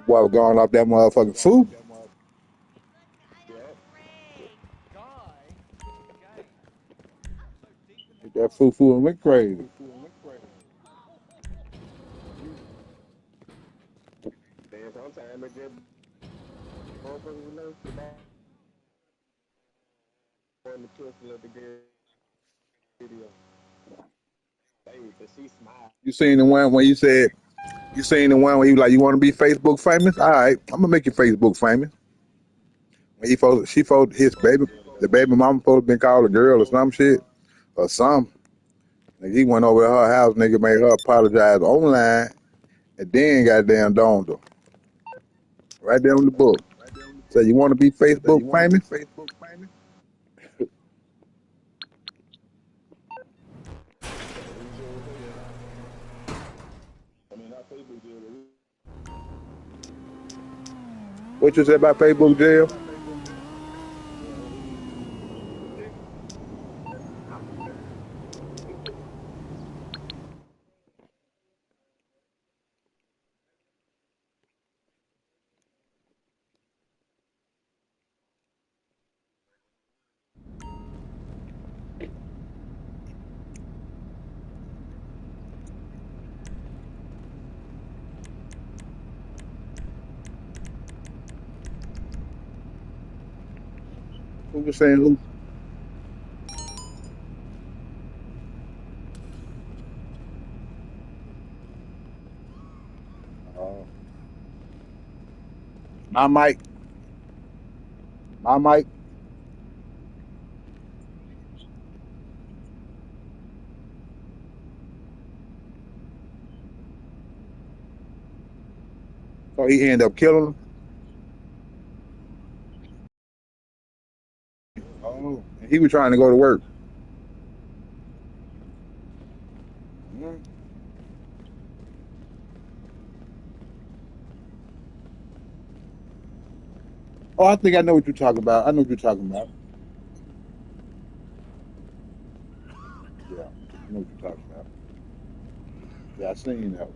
Boy was going off that motherfucking food. That foo and went crazy. Then sometimes it just motherfuckers know the ball on the pistol of the girl video. Hey, but she smiled. You seen the one when you seen the one where he was like, you want to be Facebook famous? All right, I'm gonna make you Facebook famous. When she supposed his baby, the baby mama supposed to been called a girl or some shit or some. Nigga, he went over to her house, nigga made her apologize online, and then goddamn domed her right there on the book. So you want to be Facebook famous? He sure did. I mean, not Facebook jail, What you said about Facebook jail? Who was saying who? Uh, my mic, my mic. So he ended up killing him. Oh, and he was trying to go to work. Mm. Oh, I think I know what you're talking about. I know what you're talking about. Yeah, I know what you're talking about. Yeah, I seen that.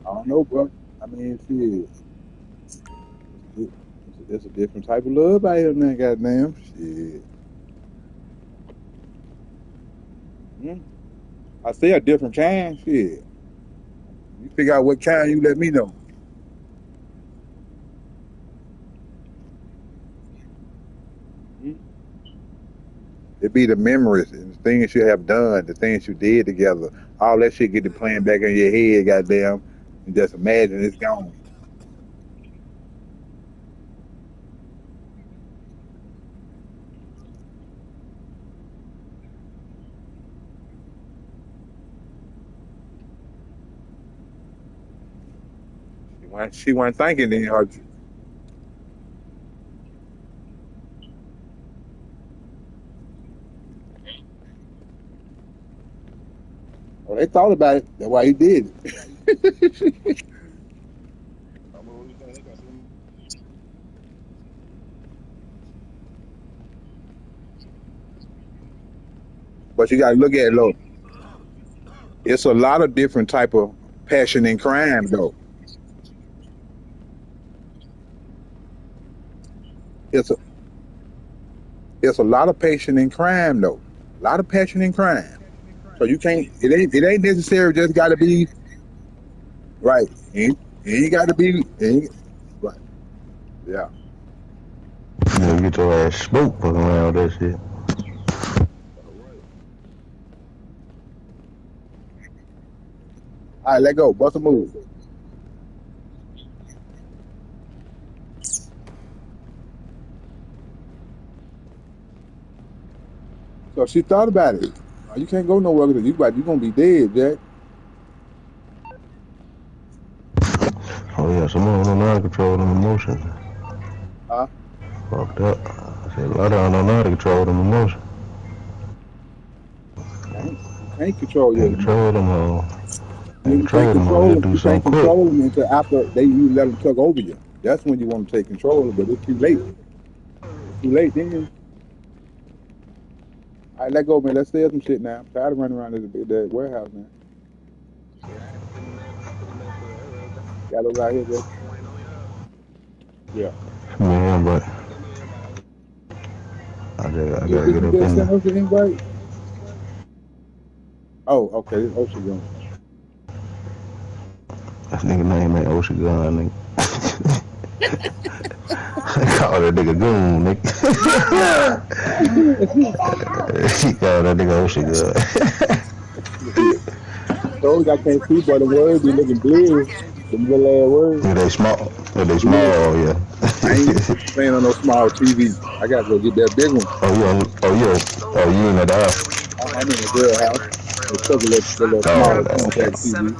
I don't know, bro. I mean, shit, it's a different type of love out here now, goddamn. Shit. Mm. I say a different kind. Shit. You figure out what kind, you let me know. Mm. It be the memories and the things you have done, the things you did together. All that shit get to playing back in your head, goddamn. And just imagine it's gone. She wasn't thinking then. Well, they thought about it. That's why he did it. I mean, what you think? They got some. But you got to look at it, though. It's a lot of different type of passion in crime, though. It's a it's a lot of passion in crime, though. A lot of passion in crime. So you can't. It ain't necessary. Just got to be right. It ain't got to be. Right. Yeah. You get your ass smoked fucking around with that shit. Oh, right. All right. Let go. Bust a move. So she thought about it. You can't go nowhere because you gonna be dead, Jack. Oh yeah, someone don't know how to control them emotions. Huh? Fucked up. I said a lot of them don't know how to control them emotions. Can't. You can't control your Can't control emotions. them all. Can't You can't control them all. You control them. do You can't something quick. control them until after you let them take over you. That's when you want to take control. But it's too late. It's too late then. All right, let go, man. Let's sell some shit now. I'm tired of running around that warehouse, man. Yeah, I ain't 50 minutes to everything. Got those out here, just I'm waiting on y'all. yeah. Man, but Send me an invite. I Yeah, gotta did get you up just in send there. us an invite? Oh, okay. This Ocean Gun. That nigga name ain't Ocean Gun, nigga. Call that nigga Goon, nigga. He called that nigga Ocean Gun. Those I can't see, but the words be looking blurry. Them little ass words. Yeah, they small. Yeah, they Yeah. small, yeah. I ain't playing on no small TV. I gotta go get that big one. Oh, you ain't at the house. I'm in the girl house. They took the little Oh, smaller compact TV.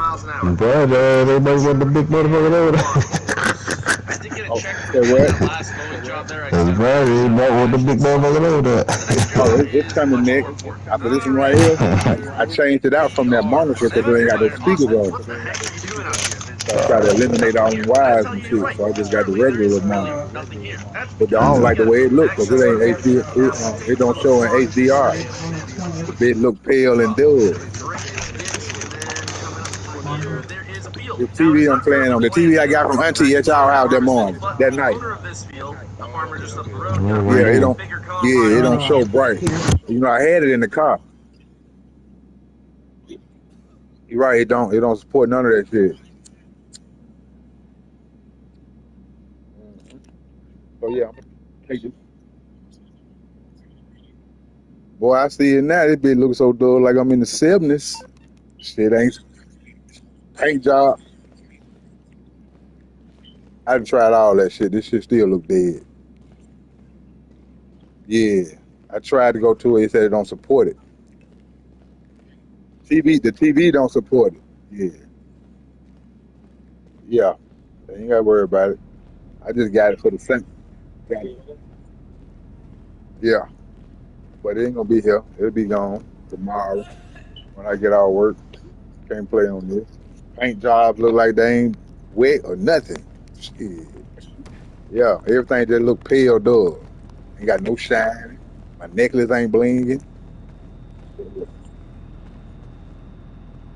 God, everybody want the big motherfucker over there. Oh, say what? Everybody want the big motherfucker over there. Oh, it's coming next. After this one right here, I changed it out from that monitor because it ain't got no speakers on it. So I try to eliminate all the wires and shit. So I just got the regular little monitor. But I don't like the way it looks because it ain't HD. It don't show in HDR. The bit look pale and dull. The TV I'm playing on, the TV I got from Auntie at y'all house that morning, that night. Oh, okay, okay. Yeah, it don't. Yeah, it don't show bright. You know, I had it in the car. You're right. It don't. It don't support none of that shit. So yeah, I'm gonna take it. Boy, I see it now. This bitch looks so dull, like I'm in the '70s. Shit ain't paint job. I done tried all that shit. This shit still look dead. Yeah, I tried to go to it. It said it don't support it. The TV don't support it. Yeah, yeah. You ain't gotta worry about it. I just got it for the same. Got it. Yeah, but it ain't gonna be here. It'll be gone tomorrow when I get out of work. Can't play on this. Paint jobs look like they ain't wet or nothing. Shit. Yeah, everything just look pale dull. Ain't got no shine. My necklace ain't blinging.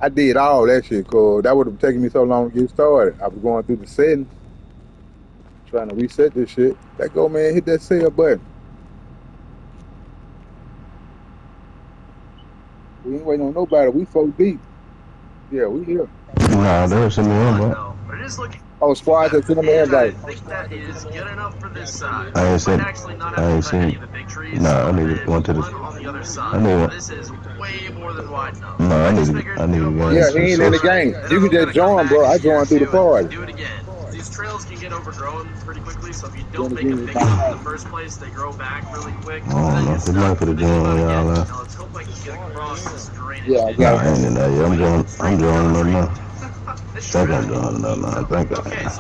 I did all that shit, cause that would have taken me so long to get started. I was going through the settings, trying to reset this shit. That go, man, hit that sell button. We ain't waiting on nobody. We so deep. Yeah, we here. Nah, they was send me in, but Oh, squad just sent them an invite. I ain't seen. I ain't seen. Nah, I need to go into this. I need. No, I need to go Yeah, he into the ain't in the social. game. You can just join, bro. I joined through the party. Then again, it's my house. I don't know. This might could have joined y'all. Yeah, I Nah, got it. I ain't in there yet. I'm joining them now. Think I'm joining them now. I think I am.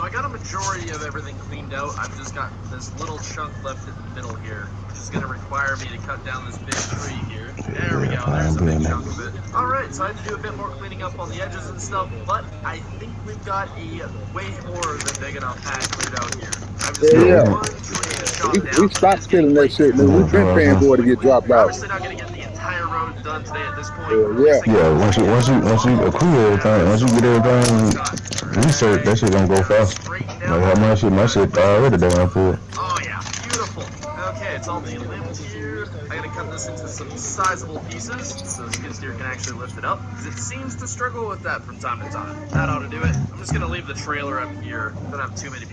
I ain't being there. Yeah, Yeah, yeah. we can. We stopped stealing that shit, nigga. We Yeah, been paying for it to get dropped off. Yeah, yeah. yeah. Once you accrue everything, once you get everything research, that shit gonna go fast. Like how my shit already done for it.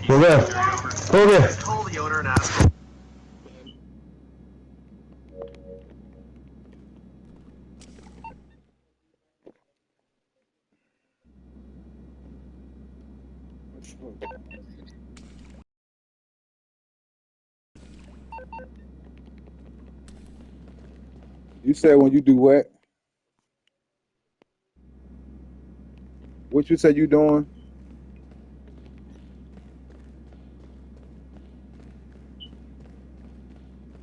Okay. Okay. You said when you do what? What you said you doing?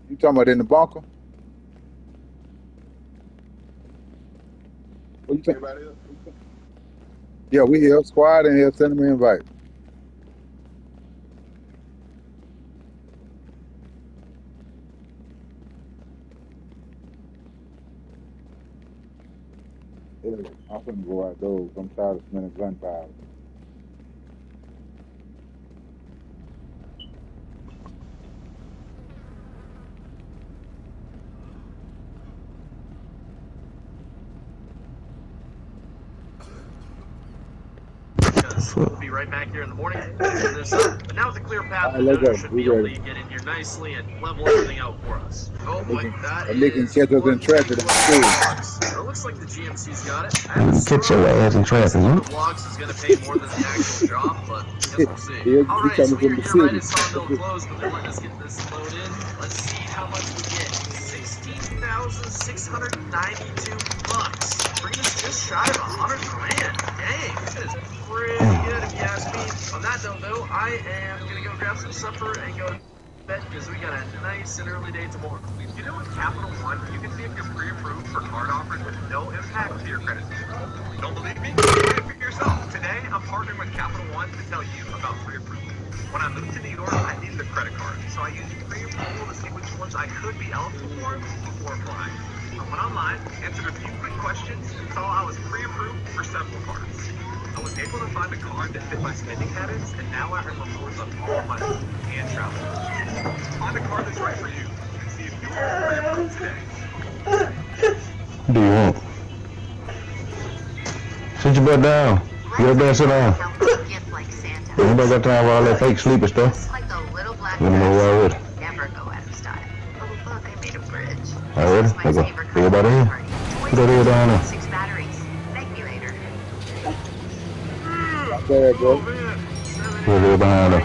You talking about in the bunker? What you think? Everybody else? Yeah, we here. Squad in here. Send them an invite. couldn't go outdoors. I'm tired of smelling gunpowder. We'll be right back here in the morning. But now with a clear path, the Let's go. donor should be able to get in here nicely and level everything out for us. Oh boy, that They can is catch us in traffic. it looks like the GMC's got it. Catch your ass in traffic, The vlogs is going to pay more than the actual job, but I guess we'll see. All right, so we're here right at Sawmill Close, but they're letting us get this load in. Let's see how much we get. $16,692. Bringing us just shy of $100 grand. Dang, this is pretty good if you ask me. On that note, though, I am going to go grab some supper and go to bed because we got a nice and early day tomorrow. You know, with Capital One, you can see if you're pre-approved for card offers with no impact to your credit score. Don't believe me? Try it for yourself. Today, I'm partnering with Capital One to tell you about pre-approval. When I moved to New York, I needed a credit card, so I used pre-approval to see which ones I could be eligible for before applying. I went online, answered a few quick questions, and saw I was pre-approved for several cards. I was able to find a card that fit my spending habits, and now I earn rewards on all my food and travel. Find a card that's right for you, and see if you're pre-approved today. What do you want? Sit your butt down. Get up there and sit down. Anybody got time for all that fake sleeping stuff? Let me know where I would. Never go out of style. Although they made a bridge. Alright, let's go. Everybody in? Put that here down there. 6 batteries. Thank me later. There, bro. Put it here behind her.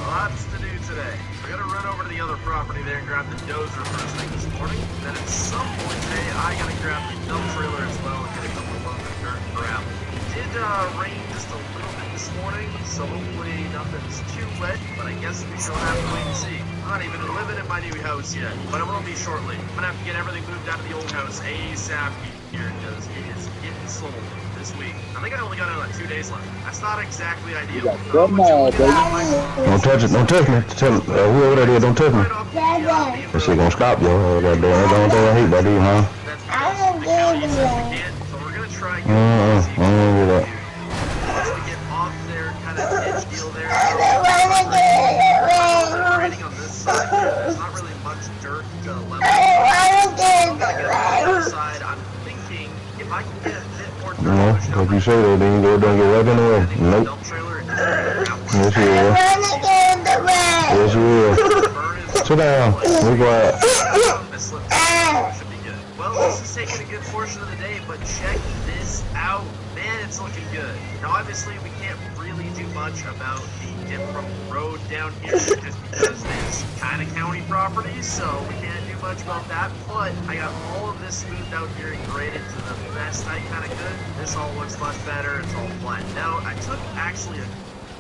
Lots to do today. We're gonna run over to the other property there and grab the dozer first thing this morning. Then at some point today, I gotta grab the dump trailer as well and get a couple of loads of dirt and gravel. It did rain just a little bit this morning, so hopefully nothing's too wet, but I guess we shall have to wait and see. I'm not even living in my new house yet, but it will be shortly. I'm gonna have to get everything moved out of the old house ASAP here because it is getting sold this week. I think I only got like 2 days left. That's not exactly ideal. Don't touch it. Don't touch me. Tell whoever that is, don't touch me. That shit gonna stop you. Goddamn, that's the only thing I hate about these, huh? That's the county says we can't, so we're gonna try and I don't do that. once we get off their kind of ditch deal there. Riding on this side here, there's not really much dirt to level. I'm gonna get on the other side. I'm thinking if I can get a bit more dirt. No, like you say that, then you go down and get right in the way. Nope. Dump trailer and just Yes, you will. Yes, you will. Sit down. Be quiet. should be good. Well, this is taking a good portion of the day, but check this out. Man, it's looking good. Now, obviously, we can't really do much about the dip from the road down here just because it's kind of county property, so we can't do much about that. But I got all of this smoothed out here and graded to the best I kind of could. This all looks much better. It's all flattened out. I took actually a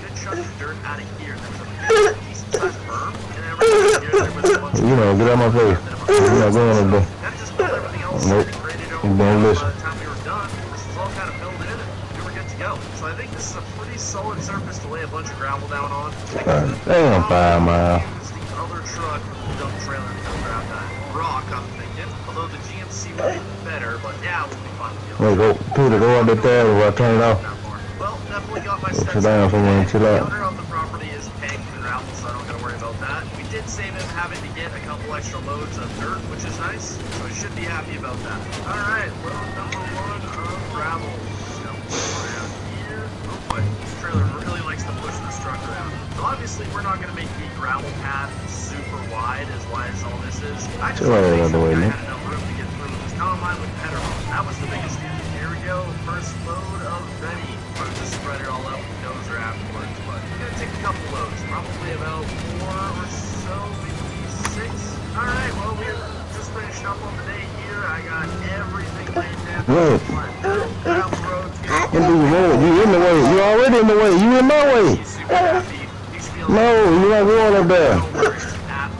good chunk of dirt out of here. There's a decent sized berm, and everything here there was a bunch of You know, get out my face. You're not going to do. that just pulled everything else Nope. and graded over. You don't listen. By the time we were done, this was all kind of filled in, and we were good to go. So I think this is a pretty solid surface to lay a bunch of gravel down on. Damn, 5 miles. Use the other truck, the dump trailer, to go grab that rock, I'm thinking. Although the GMC would be better, but yeah, we'll be fine with the Wait, other. go. Put it over there before I turn it off. Well, definitely got my Sit steps. down somewhere and chill The out. owner of the property is paying for the gravel, so I don't gotta worry about that. We did save him having to get a couple extra loads of dirt, which is nice, so he should be happy about that. Alright, load number 1 of gravel. Jump around here. Oh boy, this trailer really likes to push this truck around. So obviously we're not gonna make the gravel path super wide as all this is. I just Chill out think out the way, I man. had enough room to get through. It was combine with header on. That was the biggest thing. Here we go, first load of ready. I'm gonna just spread it all out with the dozer afterwards, but it's gonna take a couple loads, probably about 4 or so, maybe 6. Alright, well we're just finished up on the day here. I got everything laid down. Whoa. Gravel roads, In the way. You in the way. You already in the way. You in my way. he's super happy. He's feeling No, you got water up there. no worries at all.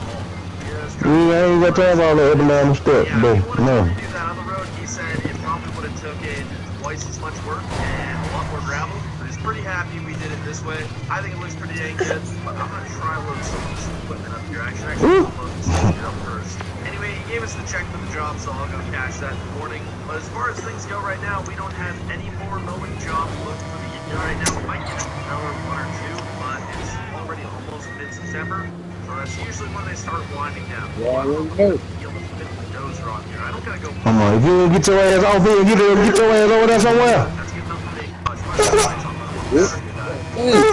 Just You ain't got time for all that up and down the step, yeah, bro. if he wanted No. to do that other road, he said it probably would have took it twice as much work and a lot more gravel for his pretty happy we did it this way. I think it looks pretty dang good, but I'm gonna try load some equipment up here. Actually, load this shit up first. Anyway, he gave us the check for the job, so I'll go cash that in the morning. But as far as things go right now, we don't have any more mowing jobs booked for the year right now. We might get another one or two, but it's already almost mid-September, so that's usually when they start winding down. Yeah, I don't know yeah. if the field of the dozer on here. I don't gotta go. Come on, if you get your ass off here, get your ass over there somewhere. That's good enough for me. Much lights on, but I'm on battery today.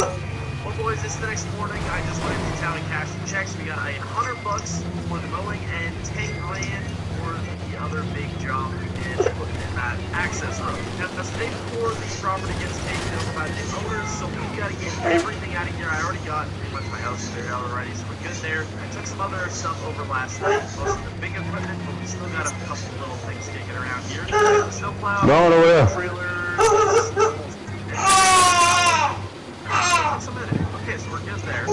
Well, boys, it's the next morning. I just went into town and cashed the checks. We got $100 for the mowing and 10 grand for the other big job we did in that access road. Now, that's the day before the property gets taken over by the new owners, so we got to get everything out of here. I already got pretty much my house cleared out already, so we're good there. I took some other stuff over last night, most of the big equipment, but we still got a couple little things kicking around here. Snowplow, trailers, okay, so we're good there.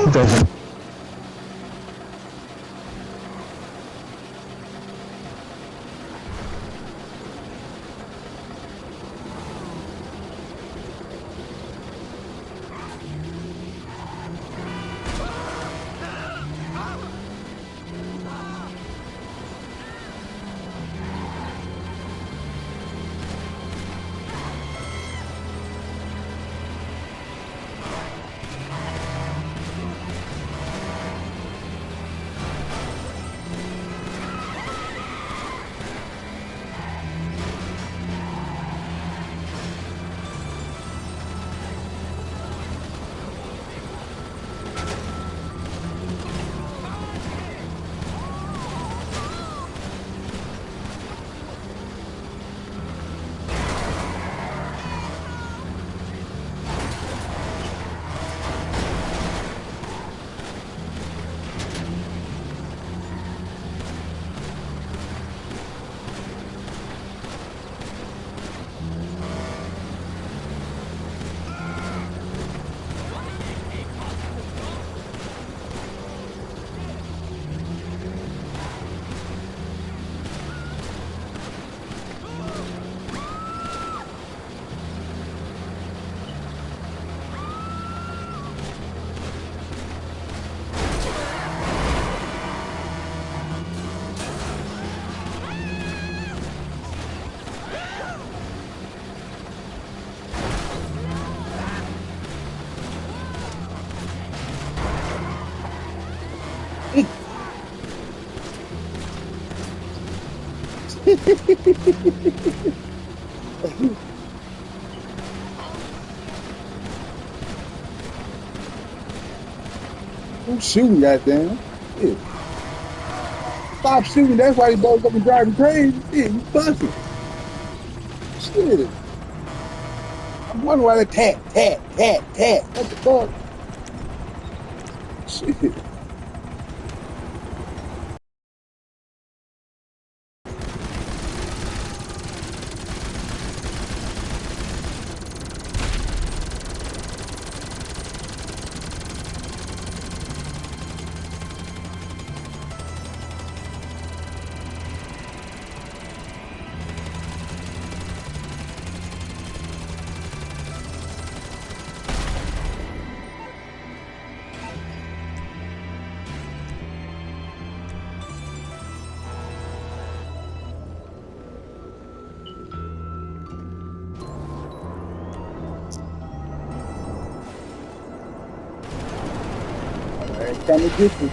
Who's shooting, goddamn? Shit. Stop shooting. That's why these boys up and driving crazy. Shit, you busting. Shit. I'm wondering why they tat. What the fuck? Shit. Trying to get you.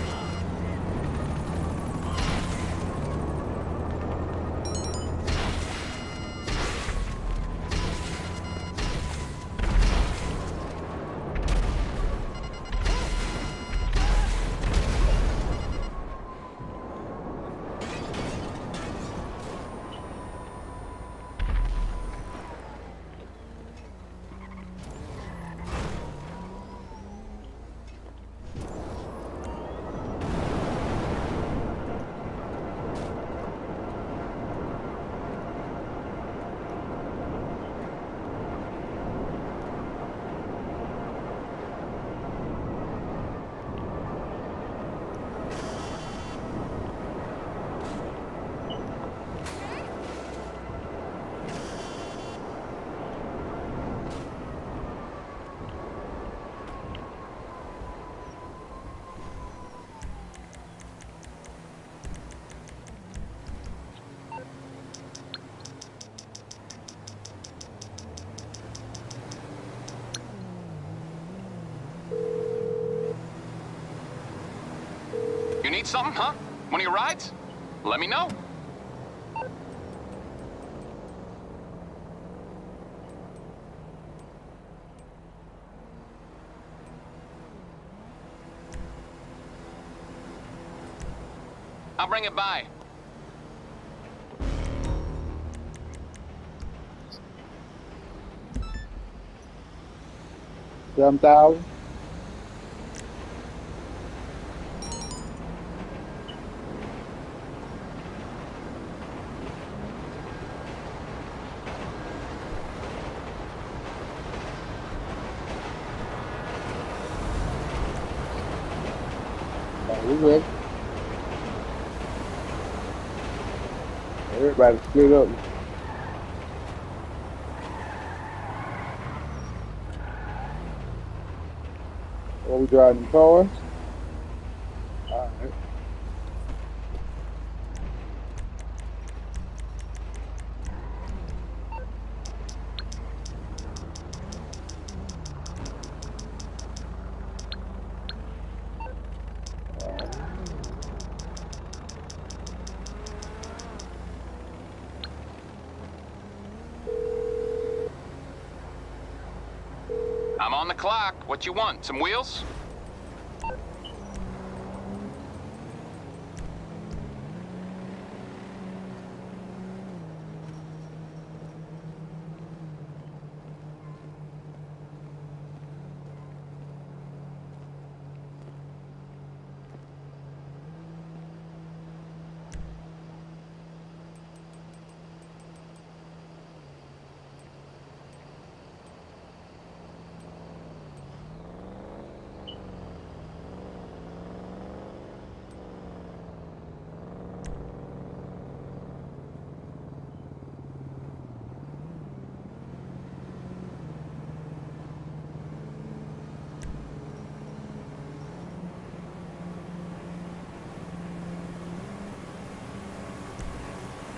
Need something, huh? One of your rides? Let me know. I'll bring it by. $7,000. We ready. Everybody split up. Or we driving cars. All right. I'm on the clock. What you want? Some wheels?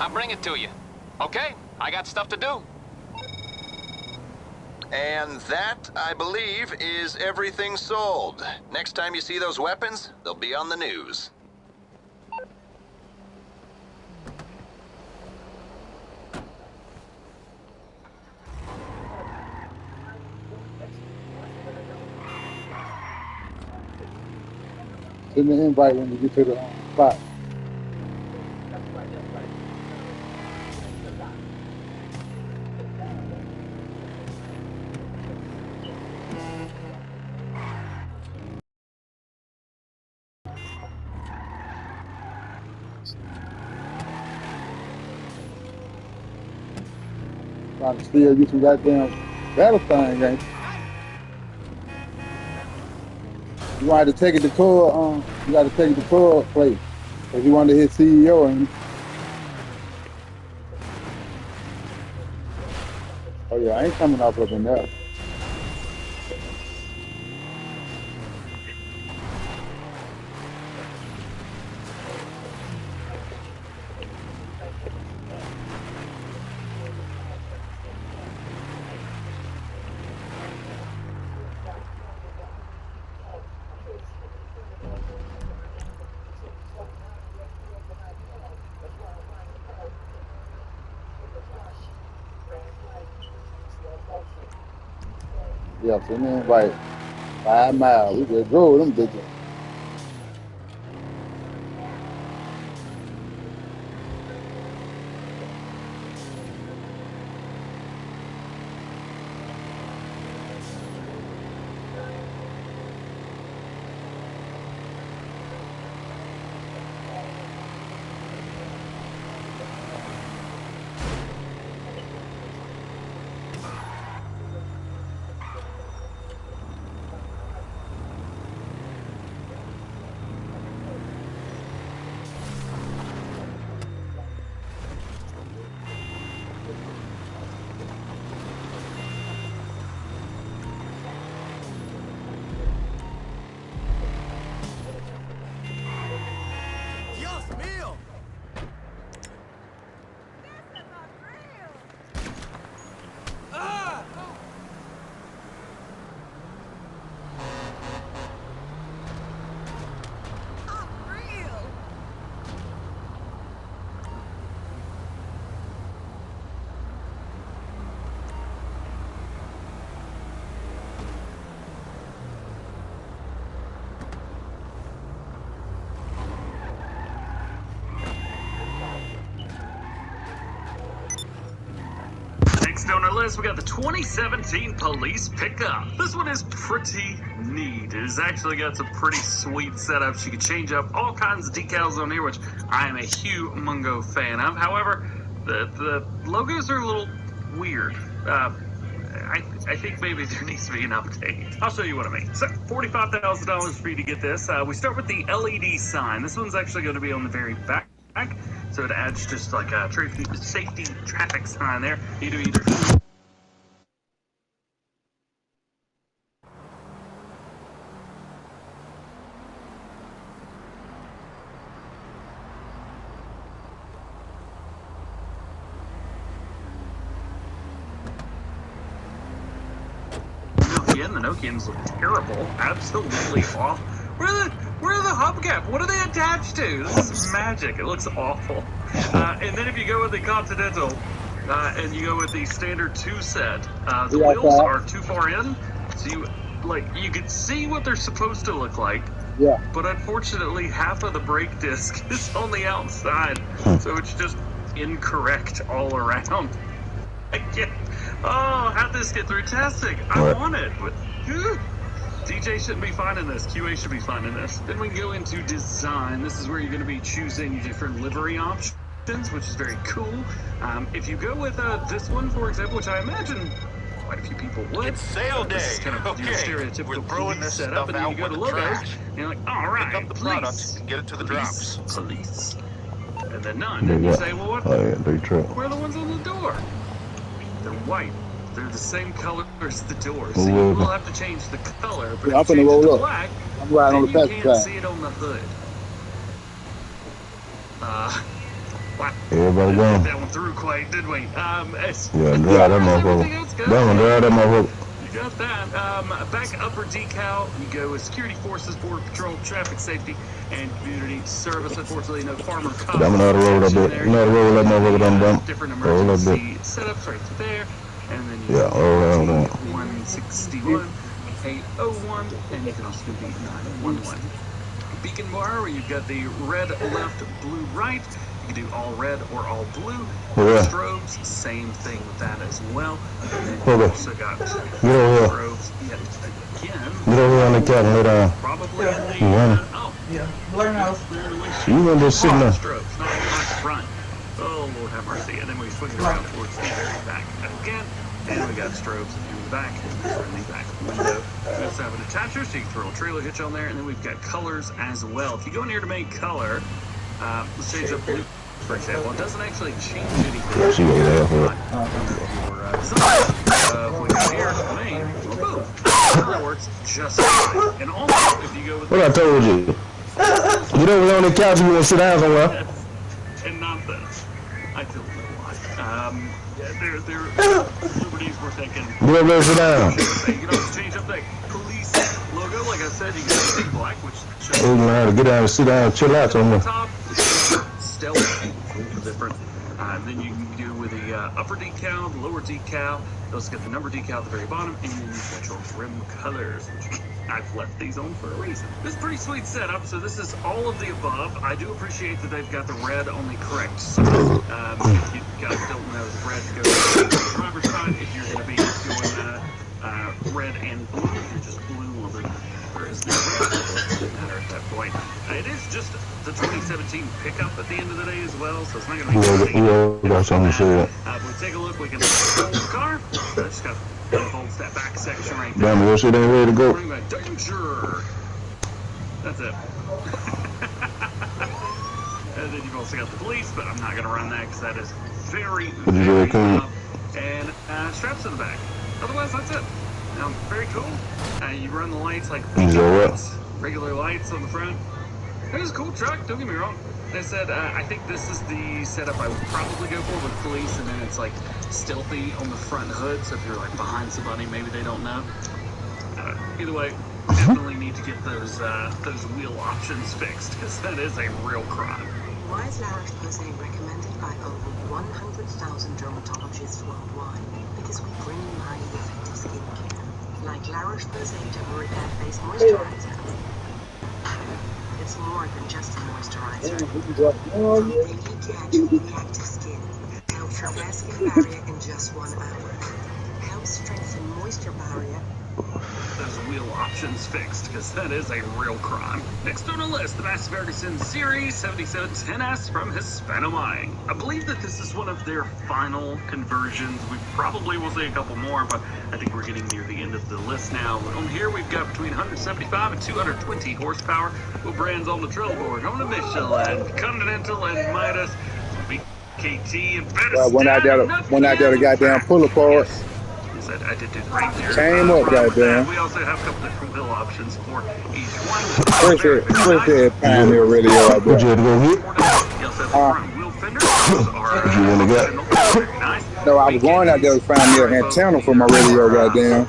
I'll bring it to you. Okay, I got stuff to do. And that, I believe, is everything sold. Next time you see those weapons, they'll be on the news. Send the invite when you get to the spot. Trying to steal you some goddamn battle thing, ain't you? You wanted to take it to Cuzz, you got to take it to Cuzz place. Cause you wanted to hit CEO, ain't you? Oh yeah, I ain't coming off up in there. Yeah, send the invite. 5 miles. We just drove them bitches. Next on our list, we got the 2017 police pickup. This one is pretty neat. It has actually got some pretty sweet setups. You can change up all kinds of decals on here, which I am a humongo fan of. However, the logos are a little weird. I think maybe there needs to be an update. I'll show you what I mean. So, $45,000 for you to get this. We start with the LED sign. This one's actually going to be on the very back. So it adds just like a safety traffic sign there. You do either. The Nokians look terrible. Absolutely awful. Where are the hubcap? What are they attached to? This is magic. It looks awful. And then if you go with the Continental, and you go with the standard 2 set, the wheels are too far in, so you can see what they're supposed to look like. Yeah. But unfortunately, half of the brake disc is on the outside, so it's just incorrect all around. Oh, how'd this get through testing? I want it, but DJ shouldn't be finding this. QA should be finding this. Then we can go into design. This is where you're going to be choosing different livery options, which is very cool. If you go with this one, for example, which I imagine quite a few people would. It's sale day. This is kind of your stereotypical we're throwing this setup, and then you go to logos, and you're like, all right, pick up the products and get it to the drops. Police. And then none. And you say, well, what? Where are the ones on the door? They're white. They're the same color as the door, so you will have to change the color. But if you change it to black, then you can't see it on the hood. Wow. Everybody Didn't gone. get that one through quite, did we? Yeah, drive that motherfucker. Drive that motherfucker. You got that. Back upper decal, you go with security forces, border patrol, traffic safety, and community service. Unfortunately, no farmer cops. I'm gonna roll a bit. I'm gonna roll that motherfucker down. Different emergency setups right there. And then you yeah, all around 161, 801, and you can also do beat 911. Beacon bar, where you've got the red left, blue right. You can do all red or all blue. Strobes, same thing with that as well. And then you also got strobes yet again. Get over here on the cat and lay down. Probably in the learn how. You want this sitting there. Strobes, not front. Oh, Lord have mercy. And then we swing it around towards the very back again. And we got strobes in the back, and in the back window. We also have an attacher, so you can throw a trailer hitch on there. And then we've got colors as well. If you go in here to make color, let's change up blue, for example. It doesn't actually change anything. When you're here to make, boom. Color works just fine. And also, if you go with what I told you. Get over there on the couch and you want to sit down somewhere. And not this. I don't know why. They're liberties we're taking. Get over there, sit down. You can also change up that police logo. Like I said, you can see black, which shows. You know how to get down and sit down and chill out somewhere. Top, stealth, different. Then you can do with the upper decal, the lower decal. You also get the number decal at the very bottom, and then you've got your rim colors, which I've left these on for a reason. This is a pretty sweet setup, so this is all of the above. I do appreciate that they've got the red on the correct side. If you guys don't know, the red goes to the driver's side. If you're going to be doing red and blue, you're just blue on the whereas the red doesn't matter at that point. It is just the 2017 pickup at the end of the day as well, so it's not going to be got something to say. we take a look, we can hold the car. Just got holds that back section right there. Damn, your shit ain't ready to go. Danger! That's it. And then you've also got the police, but I'm not going to run that because that is very loud. And straps in the back. Otherwise, that's it. Very cool. You run the lights like regular lights on the front. It is a cool truck, don't get me wrong. They said, I think this is the setup I would probably go for with police, and then it's like stealthy on the front hood, so if you're like behind somebody, maybe they don't know. Either way, definitely need to get those wheel options fixed, because that is a real crime. Why is La Roche-Posay recommended by over 100,000 dermatologists worldwide? Because we bring high effective skincare, like La Roche-Posay Double Repair Face Moisturizer. It's more than just a moisturizer. From baby care to reactive skin, fair skin barrier in just 1 hour. Helps strengthen moisture barrier. Those wheel options fixed, because that is a real crime. Next on the list, the Mass Ferguson Series 7710S from Hispano-Mining. I believe that this is one of their final conversions. We probably will see a couple more, but I think we're getting near the end of the list now. On here, we've got between 175 and 220 horsepower. What brands on the trail board? On the Michelin, Continental, and Midas. BKT, and better Well, when I did a goddamn pull apart. I did do the right there. Came up, goddamn. We also have a couple different wheel options for each one. First head Pioneer radio out there. Would you have to go hit? Wheel fenders are You want to go? very nice. No, I was going out there to find me an antenna for my radio, goddamn.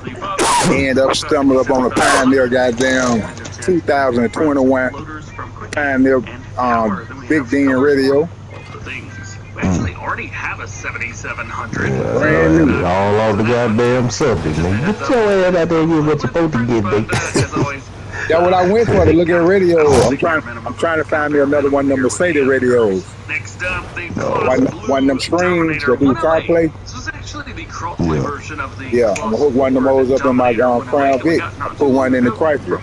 End up stumbling up on a Pioneer, goddamn, 2021 Pioneer Big Den radio. We actually already have a 7700. Brand new. All off the goddamn subject, man. Get your ass out there and get what you're supposed to get, baby. That's what I went for, to look at radio. I'm trying to find me another one of them Mercedes radios. Next up, the one of them screens that do CarPlay. This is actually the CarPlay version of the. Yeah, I'm gonna hook one of them hoes up in my Crown Vic. I put one in the Chrysler.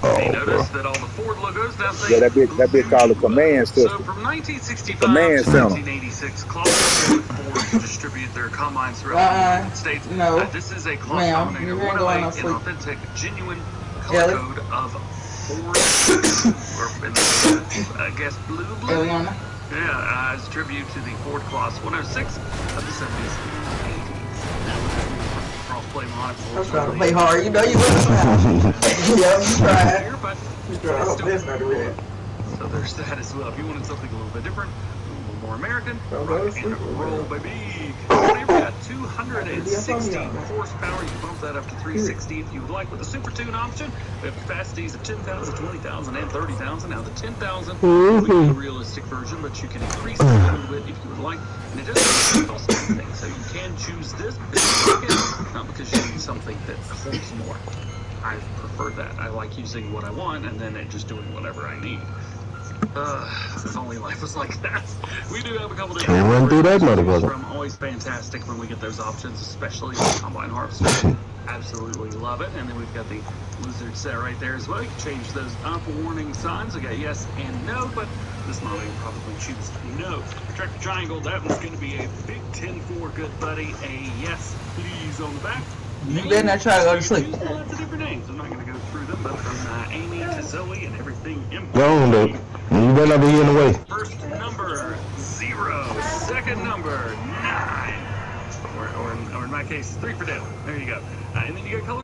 Notice that all the Ford logos down there. Yeah, that bit called a command system. So from 1965 command to center. 1986, Clough would Ford to distribute their combines throughout the United States. No. This is a Clough Dominator 108, an authentic, genuine color code of Ford, or I guess blue. Yeah, as a tribute to the Ford Class 106 of the 70s and 80s. Cross-play mod. I was trying to play hard, you know you wouldn't try. Yeah, you tried. You tried. I hope that's not real. So there's that as well. If you wanted something a little bit different, a little more American, rock and roll, baby. We've got 260 horsepower. You bump that up to 360 if you would like with the Super Tune option. We have capacities of 10,000, 20,000, and 30,000. Now the 10,000 will be the realistic version, but you can increase it a little bit if you would like. And it doesn't cost anything, so you can choose this because you like it, not because you need something that holds more. I prefer that. I like using what I want and then it just doing whatever I need. If only life was like that. We do have a couple different Can't run through that motherfucker. from. Always fantastic when we get those options, especially with Combine Harvester. Absolutely love it. And then we've got the Lizard set right there as well. You can change those up warning signs. We got yes and no, but this model you probably choose no. Tractor Triangle, that one's going to be a big 10-4 good buddy. A yes please on the back. You better not try to go to sleep. Lots of different names. I'm not going to go through them, but from Amy to Zoe and everything in Go on, dude. You better not be in the way. First number 0, second number 9, or in my case 3 for Dale. There you go. And then you got color.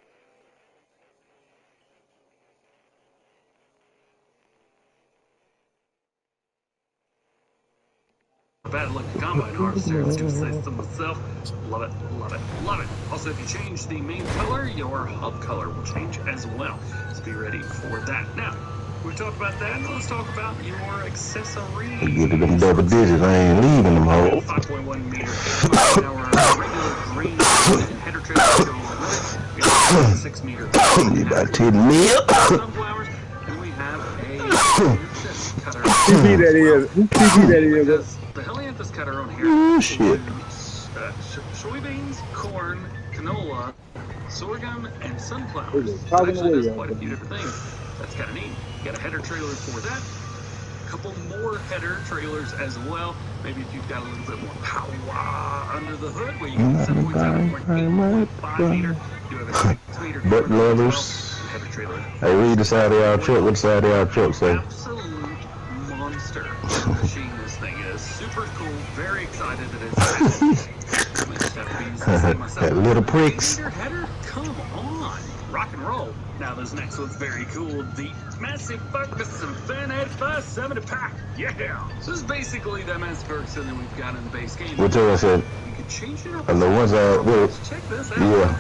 Bad luck to Combine Harvester. I was going to say so myself. Love it, love it, love it. Also, if you change the main color, your hub color will change as well. So be ready for that. Now, we talked about that. Let's talk about your accessories. You get to them double digits, I ain't leaving them hoes. 5.1 meter. Our regular green header trailer. We have a 6 meter. You about 10 mil. Sunflowers. And we have a cutter. TV that is. TV that is. The Helianthus cutter on here. Oh, shit. Soybeans, corn, canola, sorghum, and sunflowers. Talking So actually, away, there's quite a few different things. That's kind of neat. You got a header trailer for that. A couple more header trailers as well. Maybe if you've got a little bit more power under the hood, where you can 7.7.8.5 meter. You have a 6 meter Butt lovers. header trailer. Hey, read the side of y'all truck. What the side of y'all truck say? Absolute monster machine this thing is. Super cool. Very excited that it's That little pricks. Header, come on. Rock and roll. Now this next one's very cool. The Massey Ferguson Fan 85 70 pack. Yeah. So this is basically that Massey Ferguson that we've got in the base game. What I said? You can change it up. And the ones I will. Check this out. Yeah.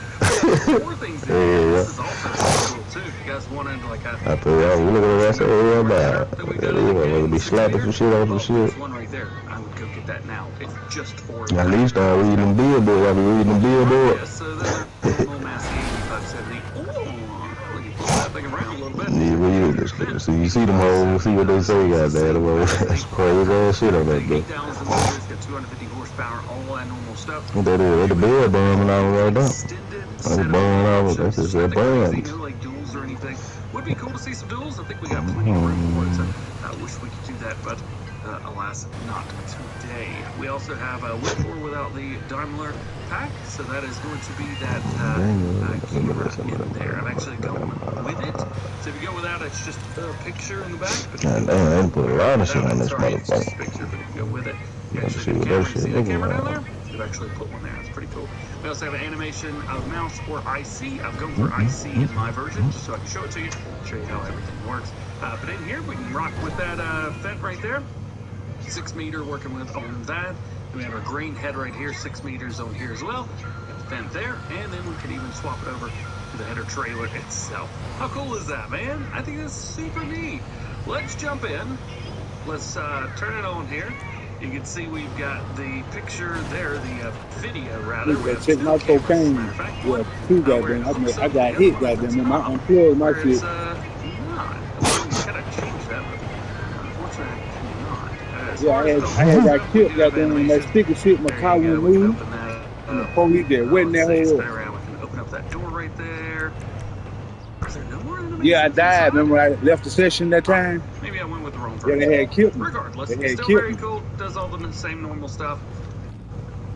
4 things in here. Yeah. This is also cool too. If you guys wanted like a I thought y'all look at that. I said, oh, yeah, man. Be slapping some shit on some shit. There's one right there. I would go get that now. It's just for At least I reading them billboard. I be reading them billboard. Yeah, so there's a little Massey 8570. Oh, look at that thing around a little bit. Yeah, read it. So you see them hoes, see what they say, goddamn. That's crazy ass shit on that, bro. 8,000 liters, got 250 horsepower, all that normal stuff. What that is? The bed burning all right now. Extended That's setup burning out. options. That's just Nothing crazy, burned. no like duels or anything. Would be cool to see some duels. I think we got plenty of room for it. So I wish we could do that, but alas, not today. We also have a Whitmore without the Daimler pack, so that is going to be that camera in there. I'm actually going with it. So if you go without, it's just a picture in the back. But I didn't put a lot of shit on this sorry, it's just a motherfucker. picture, but if you go with it, you Let's see actually what get a that camera. You shit see the looking camera down like. there? They've actually put one there. It's pretty cool. We also have an animation of mouse or IC. I've gone for IC in my version, just so I can show it to you, show you how everything works. But in here, we can rock with that vent right there. 6 meter working with on that. We have our green head right here, 6 meters on here as well. Got the vent there, and then we can even swap it over to the header trailer itself. How cool is that, man? I think that's super neat. Let's jump in. Let's turn it on here. You can see we've got the picture there, the video rather. We have check my cocaine. Yeah, 2 goddamn. I got hit, goddamn. I unplugged my shit. Yeah, I had got killed, goddamn, and that sticky shit, my car wouldn't move. And the police there, wetting that hole. We can open up that door right there. Is there no more animations? Yeah, I died. Remember when I left the session that time? Maybe I went with the wrong Yeah, person. they had killed me. Regardless, They it's had still killed very me. cool. Does all the same normal stuff.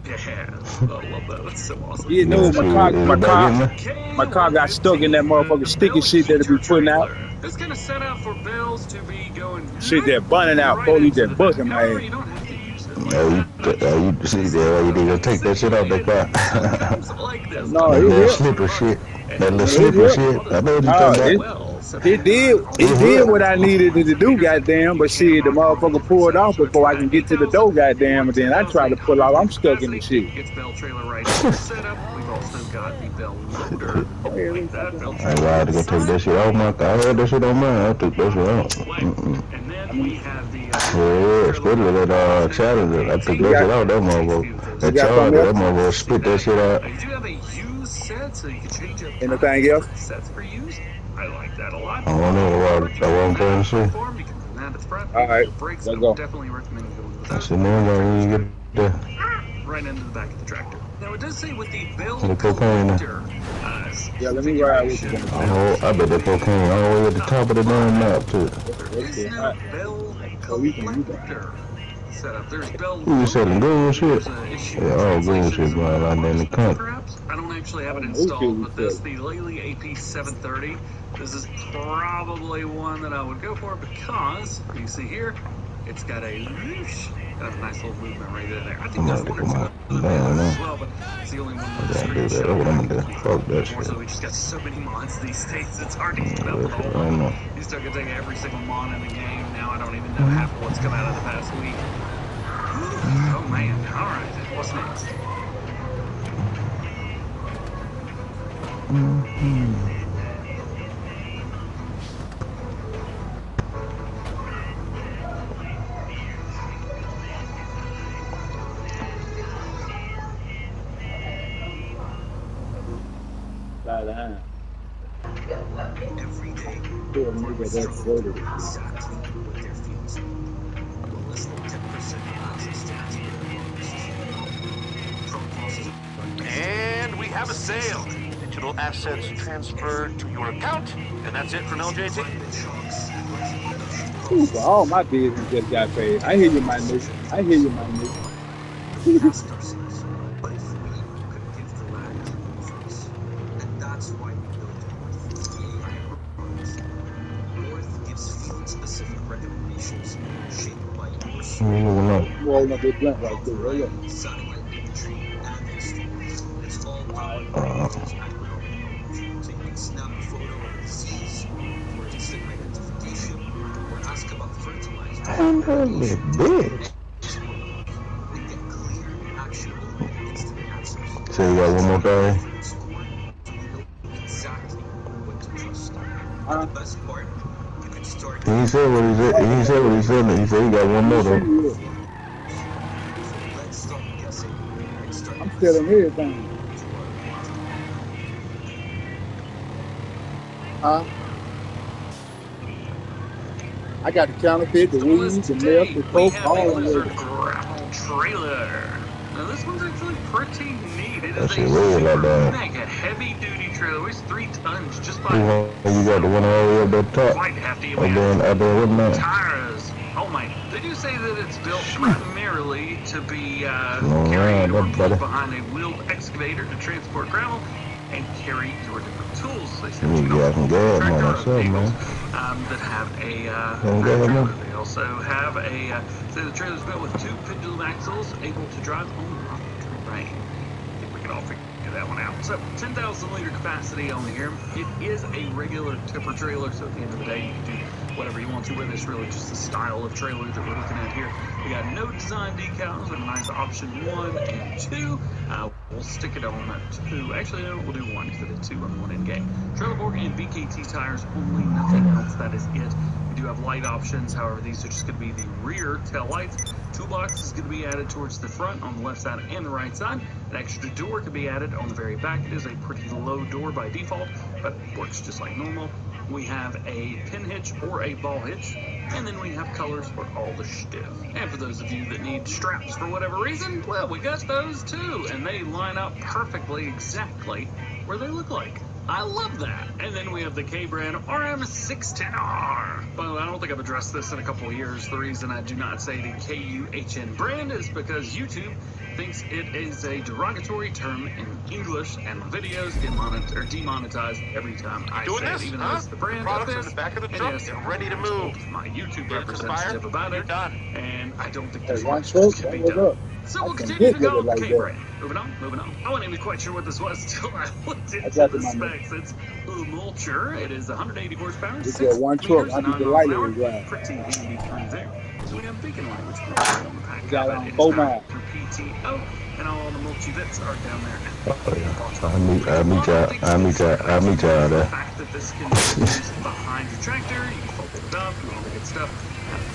Yeah, I love that. That's so awesome. You know, my car got stuck in that motherfucking sticky shit that'll be putting out. It's gonna set up for bells to be going. Shit that burning out, police that busting my You ass. don't have to use it. You see that? You need to take that shit off that car. Like this. No, That it little hit. slipper shit. That little slipper shit. I know what you talking about. It did what I needed it to do, goddamn. But shit, the motherfucker pulled off before I can get to the door, goddamn. And then I tried to pull off. I'm stuck in the shit. It's bell trailer right set up. We've also got the bell loader. Like that bell I had to go take that shit off my car. I had that shit on mine. I took that shit off. And then we have the Yeah, especially that Challenger. I took that shit out, that motherfucker. That Charger, that motherfucker spit that shit out. You do have a used set, so you can change up Anything else? sets for used. I like that a lot. I don't know what I'm trying to say. All right, Brakes, let's I go. would definitely recommend going with I those. said, man, when you get there. Right into the back of the tractor. Now it does say with the bell The cocaine. collector. Yeah, let me ride with you. I bet that cocaine all the way at the top of the damn map, too. There is no bell collector setup. There's bell. Who you selling green shit? There's an issue Yeah, all with green shit translation. going on there in the country. Perhaps I don't actually have it installed, but this the Lely AP730. This is probably one that I would go for because you see here, it's got a whoosh, got a nice little movement right in there. I think there's one or two other as well, but it's the only one with the screen. That's what I'm gonna do. Fuck that shit. Also, we just got so many mods these days. It's hard to keep up with all of them. You start gonna take every single mod in the game. Now I don't even know half of what's come out of the past week. Oh man! All right, what's next? Every day, That's loaded. exactly what their fees are. Well, less than 10% access to And we have a sale. Digital assets transferred to your account, and that's it from LJT. Ooh, for all my business just got paid. I hear you, my nigga. I hear you, my nigga. And that's why we built North gives field-specific recommendations shaped by your Rolling up this blunt right there. Roll up. satellite imagery and history. It's all powered by so you can snap a photo of a disease for instant identification or ask about fertilizer. Bitch. We get clear, actionable, instant answers. Say you got one more thing. You know exactly what to trust. The best part, you can start. He said what he said. He said what he said. He said he got one more though. Let's stop guessing and start. I'm selling everything. Huh? I got the counterfeit, the weed, the milk, the coke, all of it. Gravel trailer. Now this one's actually pretty neat. It is a like that. mega heavy-duty trailer. It's 3 tons just by. You got the one all the way up that top. Quite hefty. And then tires. Oh my! They do say that it's built primarily to be carried or pulled behind a wheeled excavator to transport gravel and carry your different tools. They say that have a trailer. They also have a say the trailer's built with 2 pendulum axles able to drive on rough terrain. I think we can all figure that one out. So 10,000 liter capacity on here. It is a regular tipper trailer, so at the end of the day you can do whatever you want to with this. Really just the style of trailer that we're looking at here. We got no design decals, but a nice option 1 and 2. We'll stick it on 2. Actually, no, we'll do 1 because it's 2 on 1 in game. Trailer board and BKT tires only, nothing else. That is it. We do have light options. However, these are just going to be the rear tail lights. Toolbox is going to be added towards the front on the left side and the right side. An extra door can be added on the very back. It is a pretty low door by default, but works just like normal. We have a pin hitch or a ball hitch, and then we have colors for all the stuff. And for those of you that need straps for whatever reason, well, we got those too, and they line up perfectly exactly where they look like. I love that. And then we have the K-brand RM610R. But I don't think I've addressed this in a couple of years. The reason I do not say the KUHN brand is because YouTube thinks it is a derogatory term in English, and videos get demonetized every time I say it, even though it's the brand of this. In the back of the truck and ready to move. My YouTube representative about it, and I don't think there's one much truck, that can be that was done. up. So we'll continue to go with the K-brand. Moving on. I wasn't even quite sure what this was until I looked into the specs. It's Mulcher. It is 180 horsepower, 6 meters, 9 miles an hour. Pretty handy through there. So we have beacon light, which we're on the pack. Got it is powered through PTO, and all the multi bits are down there. I'll meet y'all there. The fact that this can be used behind your tractor, you can fold it up, and all the good stuff.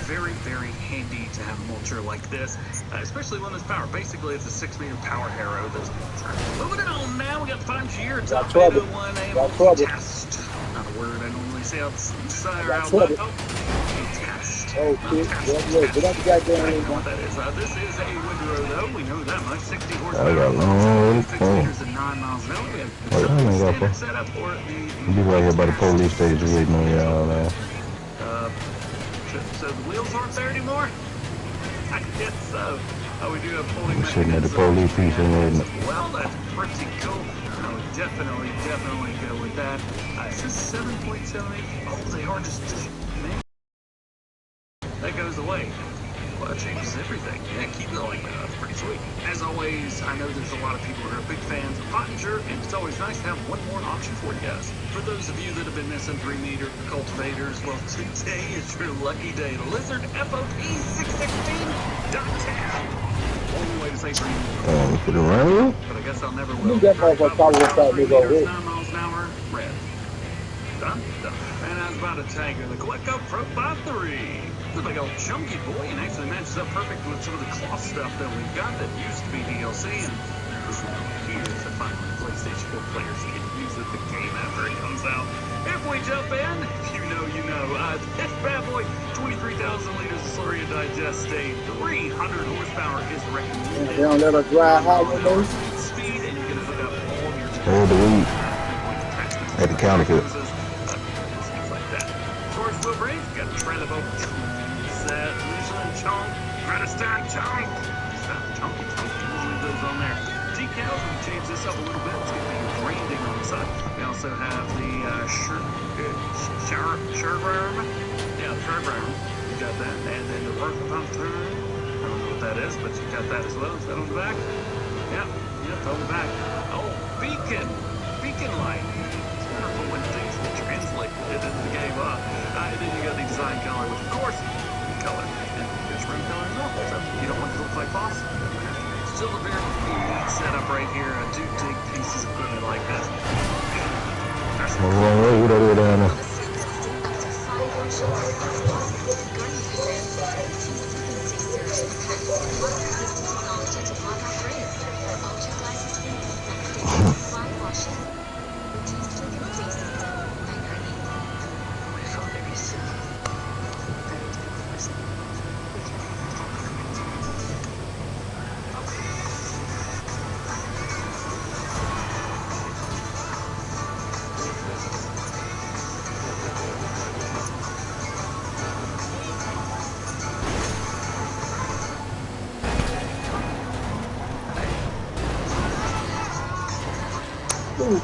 Very, very handy to have a mulcher like this, especially when there's power. Basically, it's a 6-meter power harrow that's mulcher. Moving on now, we got the 5-year top 801A multi-test. Not a word I normally say outside or out loud. Test. Oh, shit. Get up the goddamn what that is. This is a Woodrow, though. We know that much. 60 horsepower. 6 meters and 9 miles an hour. We have standard setup for the... You right here by the police station waiting on y'all, man. So the wheels aren't there anymore? I guess so. Oh, we do have folding sitting at the police station waiting. Well, that's pretty cool. I would definitely go with that. It says 7.78. Oh, they are just... Man. That goes away. Well, that changes everything. Yeah, keep it like that. That's pretty sweet. As always, I know there's a lot of people who are big fans of Pottinger, and it's always nice to have one more option for you guys. For those of you that have been missing 3-meter cultivators, well, today is your lucky day. The Lizard FOP 616.10. Only way to say 3 meters. Put it around. But I guess I'll never will. 3 meters, 9 miles an hour, red. Done. And I was about to tag her, the Queco Pro 5.3. It's a big old chunky boy, and actually matches up perfect with some of the cloth stuff that we've got that used to be DLC, and this one here is the final PlayStation 4 players can use it the game after it comes out. If we jump in, you know. This bad boy, 23,000 liters of slurry and digestate, 300 horsepower is recommended. They don't let us drive high with those. Speed, and you can hook up all of your Hold the weed at the counterfeit. Things like that. Storage wheel brace, got a trailer boat, set, Michelin chunk, Redestone chunk. Chunky. Leave those on there. Decals, we change this up a little bit. It's going to be branding on the side. We also have the Sherburn. Yeah, the Sherburn. You got that. And then the Earth Pump turn. I don't know what that is, but you got that as well. Is that on the back? Yep, on the back. Oh, beacon light. It's wonderful when things will translate it into the game up. And then you got the design color, which of course, color. And there's rim color as well. So you don't want it to look like boss. Still a very neat setup right here. I do dig pieces of equipment like this. What are we doing now? Are you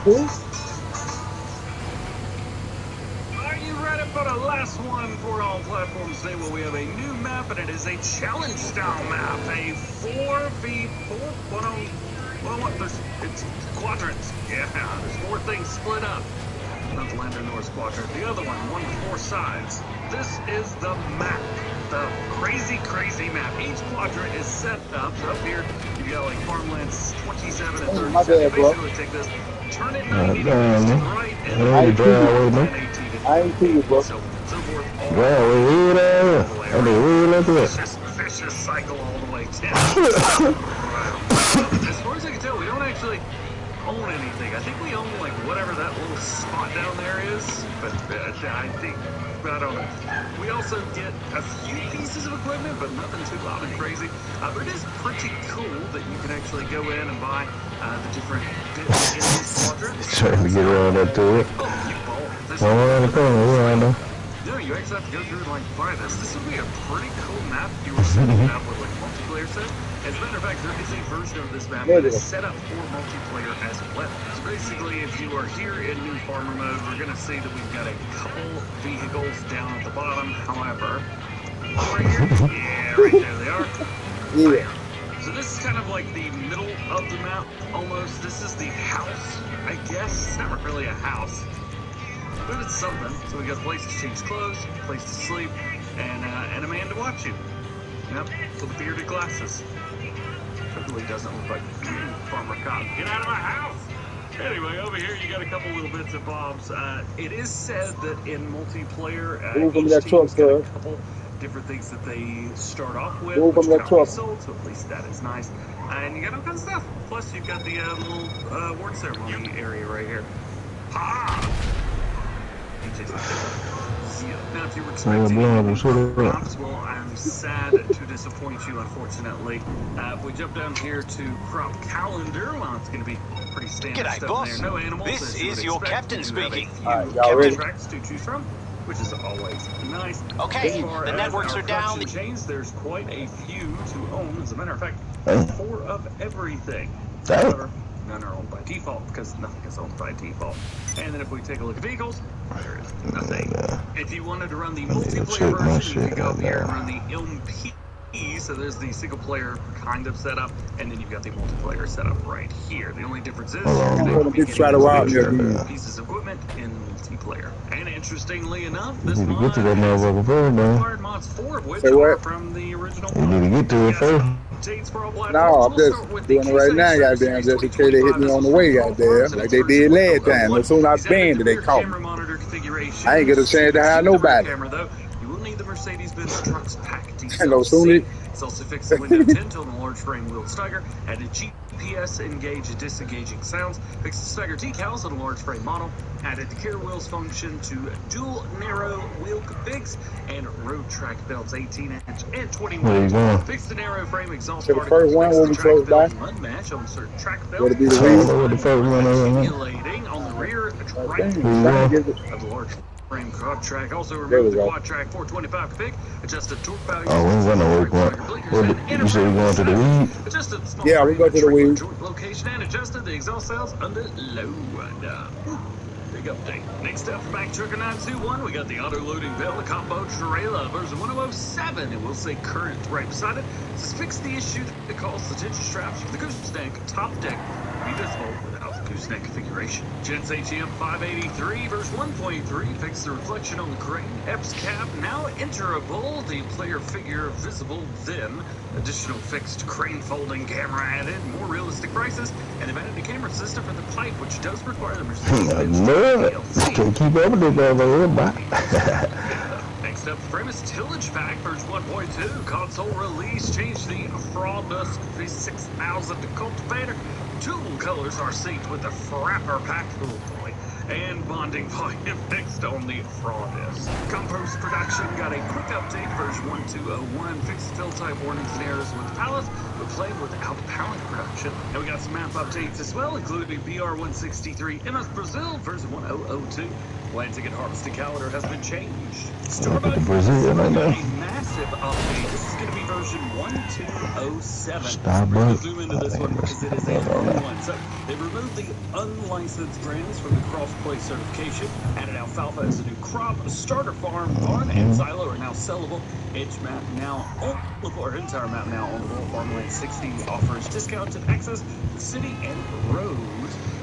ready for the last one for all platforms today? Well, we have a new map, and it is a challenge style map. A 4v4. It's quadrants. Yeah, there's 4 things split up. Not the Lander North quadrant. The other one with 4 sides. This is the map. The crazy, crazy map. Each quadrant is set up. So up here, you got like farmlands 27 and 37. Basically, take this, turn it 90 degrees to the right, and I ain't see you, bro. so forth. Vicious cycle all the way down. As far as I can tell, we don't actually own anything. I think we own like whatever that little spot down there is, but I think, I don't know. We also get a few pieces of equipment, but nothing too loud and crazy. But it is pretty cool that you can actually go in and buy the different bits in this quadrant. Trying to get around that to it. Oh, you ball. No, you actually have to go through and like buy this. This would be a pretty cool map if you were setting up with like a multiplayer set. As a matter of fact, there is a version of this map that is set up for multiplayer as well. So basically, if you are here in new farmer mode, we're going to see that we've got a couple vehicles down at the bottom. However, right here, yeah, right there they are. Yeah. So this is kind of like the middle of the map, almost. This is the house, I guess. It's not really a house, but it's something. So we got a place to change clothes, a place to sleep, and a man to watch you. Yep, with bearded glasses. Totally doesn't look like Farmer Cotton. Get out of my house! Anyway, over here you got a couple little bits and bobs. It is said that in multiplayer, each team's got a couple different things that they start off with, which cannot be sold, so at least that is nice. And you got all kinds of stuff. Plus you've got the little award ceremony area right here. Ha! Now, if you were expecting props, well, I'm sad to disappoint you, unfortunately. If we jump down here to crop calendar, well, it's going to be pretty standard stuff boss. there. No animals. This is your captain speaking. Captain tracks to choose from, which is always nice. Okay, the networks are down. Chains, there's quite a few to own. As a matter of fact, 4 of everything. However, none are owned by default because nothing is owned by default. And then if we take a look at vehicles, there is nothing. If you wanted to run the multiplayer version, you can go up here and run the LMP. So there's the single player kind of setup, and then you've got the multiplayer setup right here. The only difference is pieces of equipment in multiplayer. And interestingly enough, this mod required mods 4 of which are from the original mod. You need to get to it first. No, I'm just doing it right now, goddamn, just in case they hit me on the way, goddamn, like they did last time. As soon as I banned it, they caught me. I ain't get a chance to hire nobody. You will need the Mercedes-Benz Trucks Pack detail. No, soon it's also fixed the window tint on the large frame wheel stagger, added GPS engage disengaging sounds, fixed the stagger decals on a large frame model, added the care wheels function to dual narrow wheel configs, and road track belts 18-inch and 21-inch. Fixed the narrow frame exhaust particles. The first one will be closed by. Mud match on certain track belts. Would it be the simulating on the rear track of the large frame quad track. Also removed the quad track 425 config, adjusted torque value. Oh, we ain't gonna work one. You said we're going to the weed? Adjusted the small we go to the weed. Location and adjusted the exhaust cells under load. Big update. Next up for Back Trucker 921, we got the auto loading bell, the combo trailer version 1007. It will say current right beside it. This fixed the issue that caused the tension straps for the gooseneck top deck to be visible without the gooseneck configuration. Jets HM 583 verse 1.3 fixed the reflection on the crane. EPS cap now enterable. The player figure visible then. Additional fixed crane folding camera added. More realistic prices. And they've added a camera system for the pipe, which does require the Mercedes-Benz DLC. Can't keep up with it, Next up, Framus Tillage Pack version 1.2 console release. Changed the Fraudus V6000 to Cultivator. Tool colors are synced with the Frapper Pack tool point. And bonding volume fixed on the Fraudus. Compost production got a quick update version 1201. Fixed fill type warnings and errors with pallets, but playing without pallet production. And we got some map updates as well, including BR163 MS Brazil version 1002. Land ticket harvesting calendar has been changed. Look at the Starbucks Brazilian right a now. massive update. This is going to be version 1207. We're Starbucks. going to zoom into this Oh, one damn, because it is a that's long right. one. So they removed the unlicensed brands from the cross-play certification. Added alfalfa as a new crop. Starter farm, barn, and silo are now sellable. Edge map now ownable, or entire map now ownable. Farmland 60 offers discounted access to city and roads.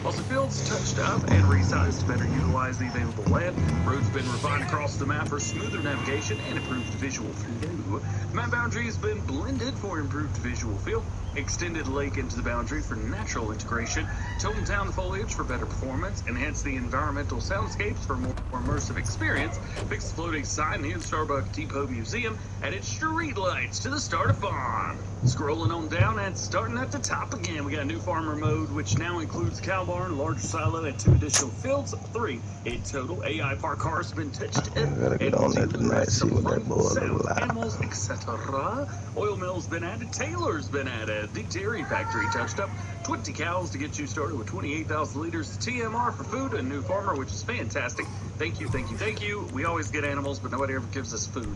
Also, fields touched up and resized to better utilize the available land. Roads been refined across the map for smoother navigation and improved visual flow. The map boundary has been blended for improved visual feel. Extended lake into the boundary for natural integration. Toned down the foliage for better performance. Enhanced the environmental soundscapes for more immersive experience. Fixed floating sign near the Starbucks Depot Museum. Added street lights to the starter farm. Scrolling on down and starting at the top again. We got a new farmer mode, which now includes cow barn, large silo, and 2 additional fields. 3 in total. AI park cars have been touched up. I gotta get on that tonight, see what that boy look like. Animals, etc. Oil mill's been added. Taylor's been added. The dairy factory touched up. 20 cows to get you started with 28,000 liters of TMR for food. A new farmer, which is fantastic. Thank you, thank you, thank you. We always get animals, but nobody ever gives us food.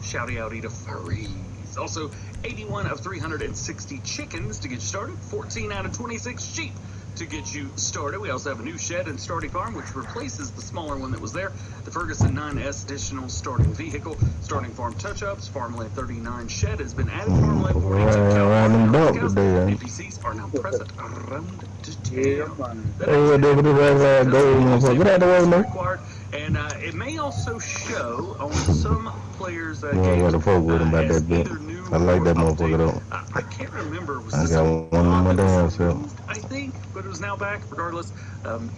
Shouty outy to furries. Also, 81 of 360 chickens to get you started. 14 out of 26 sheep to get you started. We also have a new shed and starting farm, which replaces the smaller one that was there. The Ferguson 9S additional starting vehicle, starting farm touch-ups, Farmland 39 shed has been added. Farmland 42 NPCs are now present around the town. Required, and it may also show on some players' games I like that motherfucker though. I can't remember. Was I this got one in my damn self. I think, but it was now back. Regardless,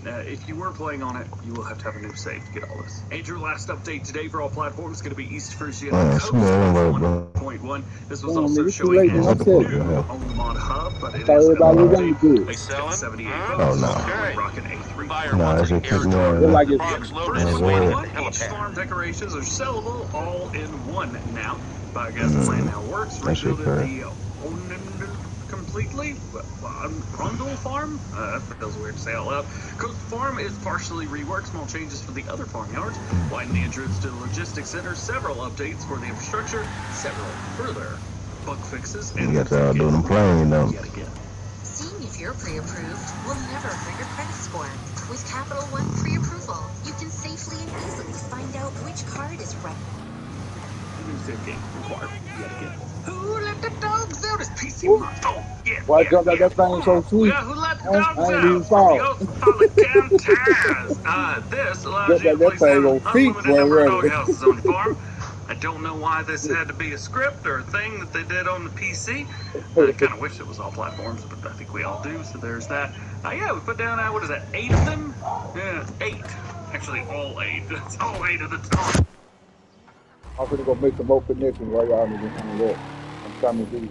if you were playing on it, you will have to have a new save to get all this. Andrew, last update today for all platforms is going to be East Frisian Coast 1.1. This was also showing as new on the mod hub, but it is an update. 78 votes. Rocking A3. No, that's just keep going. Each farm decorations are sellable all in one now. Biogas plan now works. Rebuilding the completely. Rundle Farm? That feels weird to say out loud. Coast Farm is partially reworked. Small changes for the other farmyards. Widen the entrance to the logistics center. Several updates for the infrastructure. Several further bug fixes. And you got to do them playing though. Yet again. Seeing if you're pre-approved will never hurt your credit score. With Capital One pre-approval, you can safely and easily find out which card is right. New save game required. Yet again. Who let the dogs out? It's PC mod. Oh, yeah. Why jumped out that thing so sweet? Yeah, who let the dogs I ain't out? even saw it. This allows you to place down unlimited number of dog houses on your farm. I don't know why this had to be a script or a thing that they did on the PC. I kind of wish it was all platforms, but I think we all do, so there's that. Yeah, we put down, what is that, 8 of them? Yeah, 8. Actually, all 8. That's all 8 of the time. I'm gonna go make some more connections while y'all niggas on that. I'm trying to do it.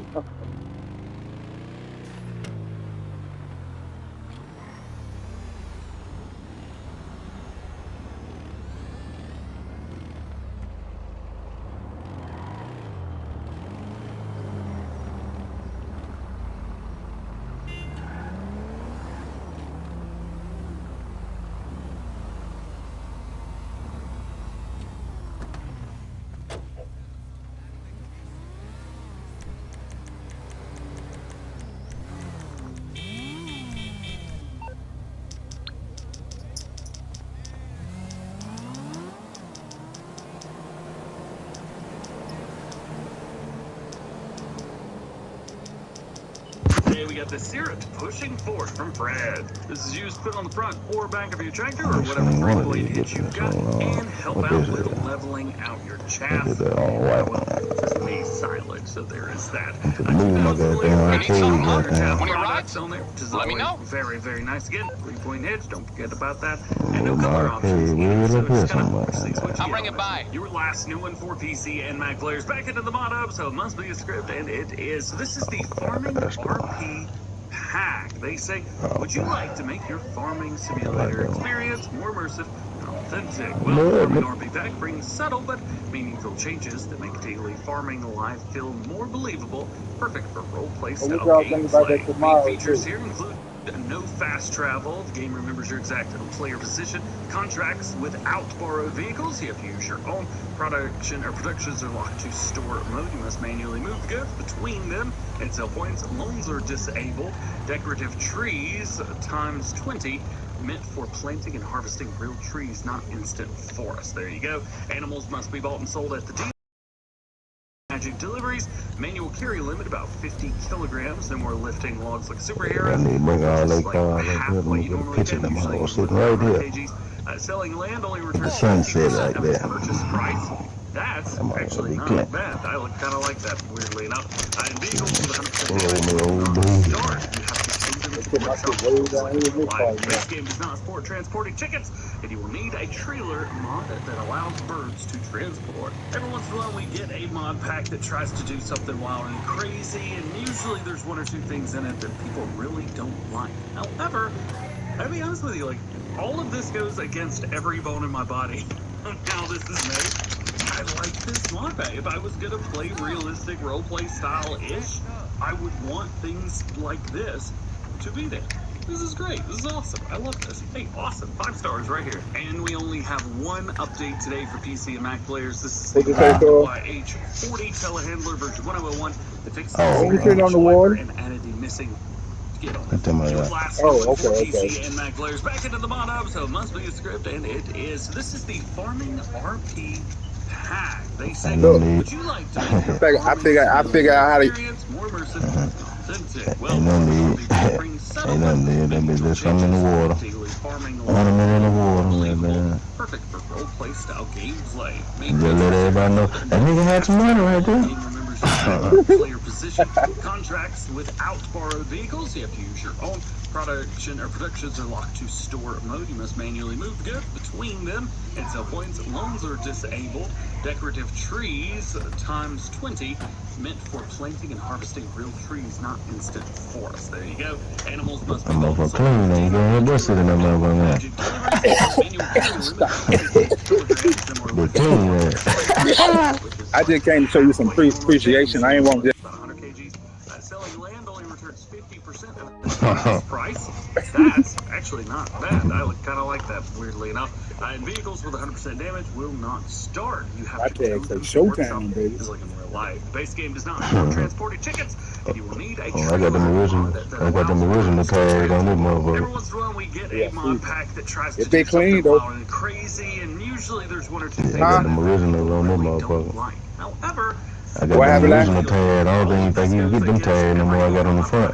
We got the syrup pushing forward from Fred. This is used to put on the front or back of your tractor or whatever three-blade hitch you've got and help out with leveling out your chassis. Me silent, so there is that. Let me know. Very, very nice. Again, 3-point hitch. Don't forget about that. And no color options. I'll bring it by. Your last new one for PC and Mac players back into the mod hub, so it must be a script, and it is. So this is the farming RP pack. They say, would you like to make your farming simulator experience more immersive and authentic? Well, farming RP pack brings subtle but meaningful changes that make daily farming life feel more believable, perfect for role-play style gameplay. Main features here include no fast travel. The game remembers your exact player position. Contracts without borrowed vehicles. You have to use your own. Productions are locked to store mode. You must manually move goods between them and sell points. Loans are disabled. Decorative trees times 20. Meant for planting and harvesting real trees, not instant forests. There you go. Animals must be bought and sold at the dealer. Magic deliveries, manual carry limit about 50 kilograms. No more lifting logs like superheroes. I need to bring all that Like car. half Let what me you get a normally picture can. of them Usually all sitting with right 100 here. kgs. Selling land only The returns sunset 50% right of there. its purchase price. That's That might actually be not good. bad. I kind of like that, weirdly enough. And vehicles with 100% Oh, damage my will old not baby. start. You have to tow them Let's to put the my workshop. shit way Looks down like here in in real this car life. now. This game does not support transporting chickens, and you will need a trailer mod that allows birds to transport. Every once in a while, we get a mod pack that tries to do something wild and crazy, and usually there's one or two things in it that people really don't like. However, I'll be honest with you, like, all of this goes against every bone in my body on how this is made. I like this mod pack. If I was gonna play realistic roleplay style-ish, I would want things like this to be there. This is great. This is awesome. I love this. Hey, awesome. 5 stars right here. And we only have one update today for PC and Mac players. This is the What you say, Cole? YH40 telehandler version 1001. It fixes Oh, When the you sitting on the wiper water? and added the missing skid on I it. tell my It was last Oh, good for okay. PC and Mac players. Back into the mod up, so it must be a script, and it is. So this is the Farming RP pack. They say, ain't no Look, need. would you like to make your I farming figure out how to. experience more immersive and authentic? Well, Ain't no farming need. RP brings Ain't settlement, nothing there. That making be tool just something in the changes, water. daily farming Ornament in the water, unbelievable, man. perfect for role-play style gameplay. Just let everybody know. That nigga had some money right there. Game remembers your player position. Contracts without borrowed vehicles. You have to use your own. Productions are locked to store mode. You must manually move goods between them and sell points. Loans are disabled. Decorative trees times 20. Meant for planting and harvesting real trees, not instant forests. There you go. Animals must be I'm bought over and sold. clean. Ain't gonna bust it in that motherfucker. Magic deliveries. Manual carry limit about 50 kilograms. No more The lifting clean logs man. like superheroes, which is I like just came to show you half some what you normally can. appreciation. I Usually ain't want only just. about 100 kgs. Selling land only returns 50% of its purchase price. That's actually not bad. I kind of like that, weirdly enough. And vehicles with 100% damage will not start. You have I to tell tow you, them to the workshop. showtime, baby. It's like in real life. The base game does not support transporting chickens, and you will need a Oh, I got trailer them mod original. that I got them allows original birds to tags on this transport. motherfucker. Every once in a while, we get Yeah, a see, mod pack that tries to if they do clean something though, wild and crazy, and usually there's one or two Yeah, I things got huh? in them it that original people on this really don't motherfucker. like. However, I got What them happened now? original tags. I don't even think you can get them tags no more. I got on the front.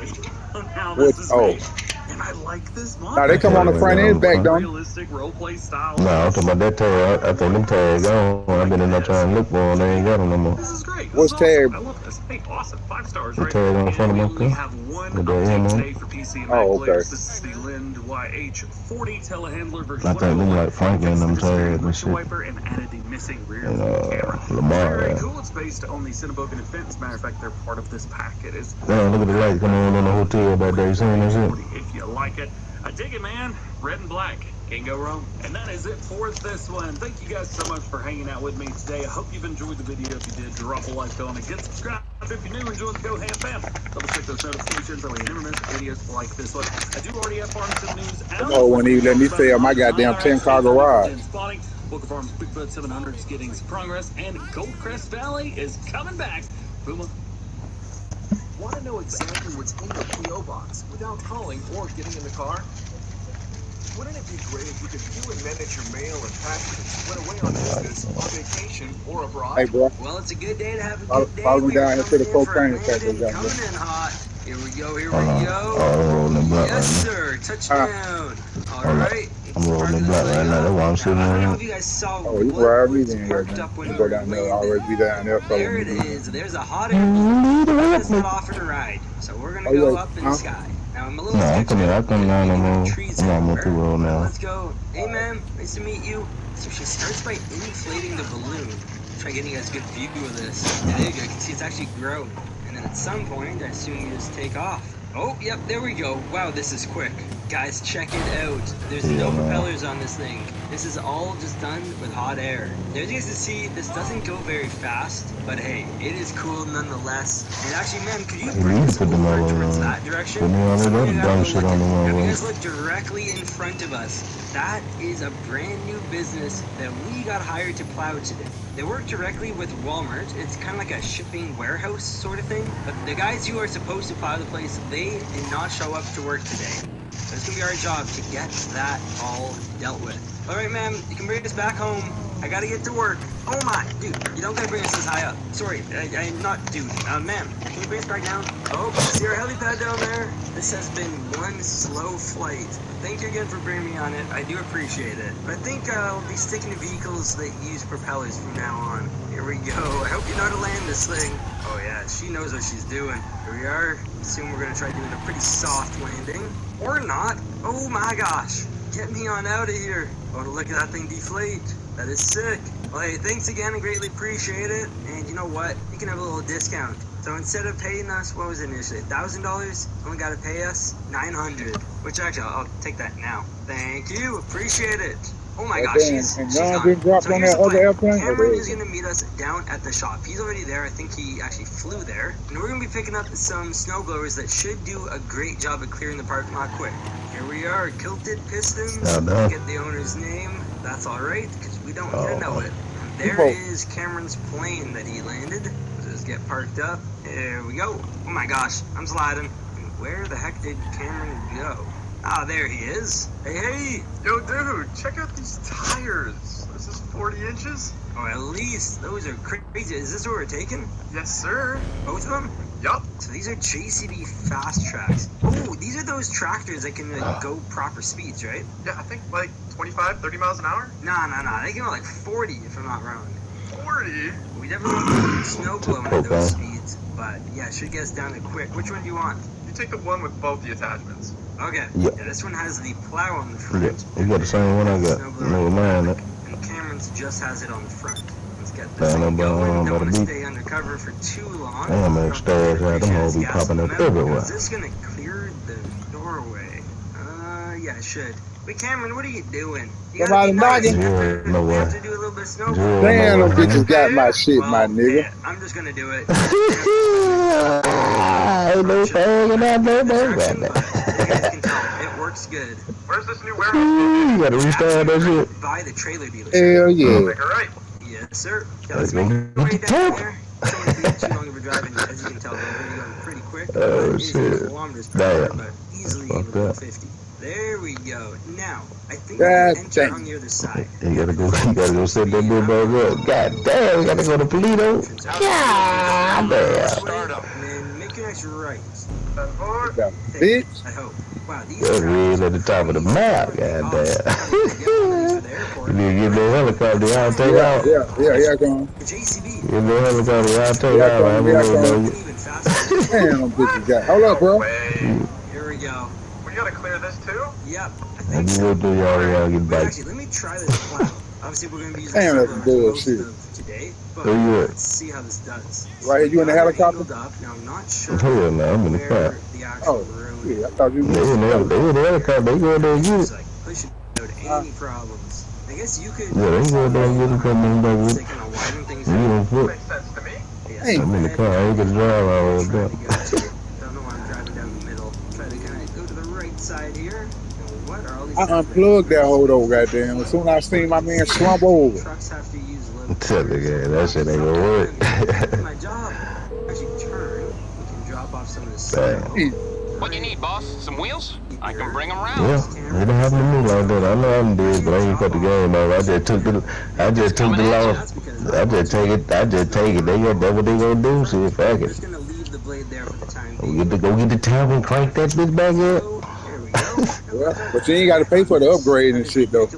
How What? this is Oh, made, and I like this mod now they Them pack. come on tags the I front got on and the back, front. don't Realistic roleplay style Nah, I'm ish. talking about that tag. I think them tags gone. I've been in there trying to look for them. They ain't got them no more. This is great. they? This What's is awesome. tag? I love this. Hey, awesome. 5 stars The right here. tag on the front And of we my only car. have one With the M update on today it. for PC and Mac Oh, okay. players. This is the Lind YH40 telehandler version I think them 101. like Franklin Fixed the them disappearing tags and windshield shit. wiper and added the missing rear And view camera. Lamar, Very right? cool. It's based on the Cinnabogan event. As a matter of fact, they're part of this pack. It is Damn, look at the light coming on in the hotel back there. You seen that shit? if you like it. I dig it, man. Red and black. Can't go wrong. And that is it for this one. Thank you guys so much for hanging out with me today. I hope you've enjoyed the video. If you did, drop a like on it. Get subscribed if you're new and join the Go Ham fam. Double check those notifications so you never miss videos like this one. I do already have Farm Sim news out. Oh, when he let me sell my goddamn 10-car garage. Spotting. Booker Farms Bigfoot 700 is getting some progress, and Goldcrest Valley is coming back. Puma. Want to know exactly what's in your P.O. box without calling or getting in the car? Wouldn't it be great if you could view and manage your mail and packages when away on business, on vacation, or abroad? Hey, bro. Well, it's a good day to have a Follow, good day. follow me We are down here to coming the in for cocaine factory. landing, coming in hot. Here we go, here Hold we on. go. Oh, I'm rolling the block Yes, right now. sir. Touchdown. All Hold right. up. I'm rolling the block right now. That's why I'm sitting Now, I don't know on if you guys saw Oh, you what ride me was then, parked man. up when You we go were down there, landing. always be down there. So There it is. There's a hot air now. balloon that's not offering a ride. So we're going to Oh, go yeah. up in Huh? the sky. Now, I'm a little No, I'm sketched coming. I out. come down We on have the. trees I'm on my everywhere. two-roll now. Let's go. Hey, ma'am. Nice to meet you. So she starts by inflating the balloon. Try getting you guys a good view of this. Yeah, there you go. You can see it's actually growing. And then at some point, I assume you just take off. Oh, yep, there we go. Wow, this is quick. Guys, check it out. There's no propellers on this thing. This is all just done with hot air. As you guys can see, this doesn't go very fast, but hey, it is cool nonetheless. And actually, man, could you bring this over towards that direction? If you guys look directly in front of us, that is a brand new business that we got hired to plow today. They work directly with Walmart. It's kind of like a shipping warehouse sort of thing. But the guys who are supposed to plow the place, they did not show up to work today. So it's gonna be our job to get that all dealt with. All right, ma'am, you can bring us back home. I gotta get to work. Oh my, dude, you don't gotta bring us this high up. Sorry, I'm not, dude. Ma'am, can you bring us back down? Oh, see our helipad down there? This has been one slow flight. Thank you again for bringing me on it. I do appreciate it. But I think I'll be sticking to vehicles that use propellers from now on. Here we go. I hope you know how to land this thing. Oh yeah, she knows what she's doing. Here we are. Soon we're gonna try doing a pretty soft landing. Or not. Oh my gosh. Get me on out of here. Oh, look at that thing deflate. That is sick. Well, hey, thanks again. I greatly appreciate it. And you know what? You can have a little discount. So instead of paying us, what was it initially? $1,000? Only got to pay us $900. Which actually, I'll take that now. Thank you. Appreciate it. Oh my gosh, she's gone. So here's the plan. Cameron is going to meet us down at the shop. He's already there. I think he actually flew there. And we're going to be picking up some snow blowers that should do a great job of clearing the parking lot quick. Here we are, Kilted Pistons. Get the owner's name. That's all right, because we don't need to know it. And there is Cameron's plane that he landed. Let's just get parked up. There we go. Oh my gosh, I'm sliding. And where the heck did Cameron go? Ah, there he is. Hey, hey. Yo, dude, check out these tires. This is 40 inches. Oh, at least. Those are crazy. Is this what we're taking? Yes, sir. Both of them? Yup. So these are JCB fast tracks. Oh, these are those tractors that can go proper speeds, right? Yeah, I think like 25, 30 miles an hour. Nah. They can go like 40 if I'm not wrong. 40? We definitely want snow blowing at those speeds. But yeah, it should get us down to quick. Which one do you want? You take the one with both the attachments. Okay. Yeah, this one has the plow on the front. Yeah, you got the same one I got. No man. And Cameron's just has it on the front. Let's get this thing going. Don't want to stay undercover for too long. Damn, man, stars out. Them hoes be popping up everywhere. Is this gonna clear the doorway? Yeah, it should. Wait, Cameron, what are you doing? You Somebody knocking. No way. Have to do a little bit of snow. Damn, them bitches got my shit, my nigga. Yeah, I'm just gonna do it. It works good. Where's this new warehouse? You gotta restart that shit. By the trailer dealership. Hell yeah. Make it right. Yes, sir. Yeah, let's make it way down there. Don't be too long of a driving, as you can tell, we're going pretty quick. Oh, shit. Kilometers per hour, but easily able 50. There we go. Now, I think we can enter on the other side. You gotta go set that little bug up. God damn, you gotta go to Toledo. God damn. And then make your next right. Bitch. I hope. Wow, these that's really at the top of the map. God damn. You need to get that helicopter, y'all take out. Yeah, go on. JCB. Get that helicopter, y'all take out. Damn, them bitches got. Hold up, bro. Here we go. We gotta clear this too? Yep, I think so. Actually, let me try this plow. Obviously, we're gonna be using damn, that's bullshit. Today, but let's see how this does. Right here, you in the helicopter? Now, I'm not sure hell no, I'm in the car. The actual road. Yeah, I thought you were in the helicopter. They go there and get it. Like, pushing without any problems. I guess you could. Yeah, they go there and get it coming back with it. Kind of widen things You don't flip. Makes sense to me. Yeah, I'm in the car. I ain't gonna drive all the way. Don't know why I'm driving down the middle. Try to kind of go to the right side here. What are all these? I unplugged that whole though, goddamn. As soon as I seen my man slump over. Trucks have to use low. Tell the guy that shit ain't gonna work. My job. Actually, turn. We can drop off some of the snow. What you need, boss? Some wheels? I can bring them around. Yeah, it don't happen to me like that. I know I'm dead, but I ain't cut the game over. I just took the loss. I just take it. They got that what they gonna do. See, fuck it. Just gonna leave the blade there for the time being. Go get the tab and crank that bitch back up. Yeah, but you ain't got to pay for the upgrade and shit though.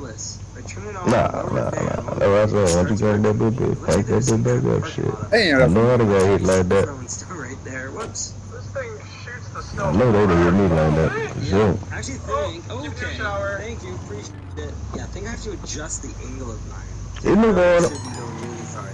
Nah. That's what I said. Once you got that bitch, crank that bitch back up, shit. Damn, I know how to go hit like that. Right there. Whoops. This thing shoots the snow. I know they done hit me like that. Yeah. Actually, thank you, appreciate it. Yeah, I think I have to adjust the angle of mine. There we go.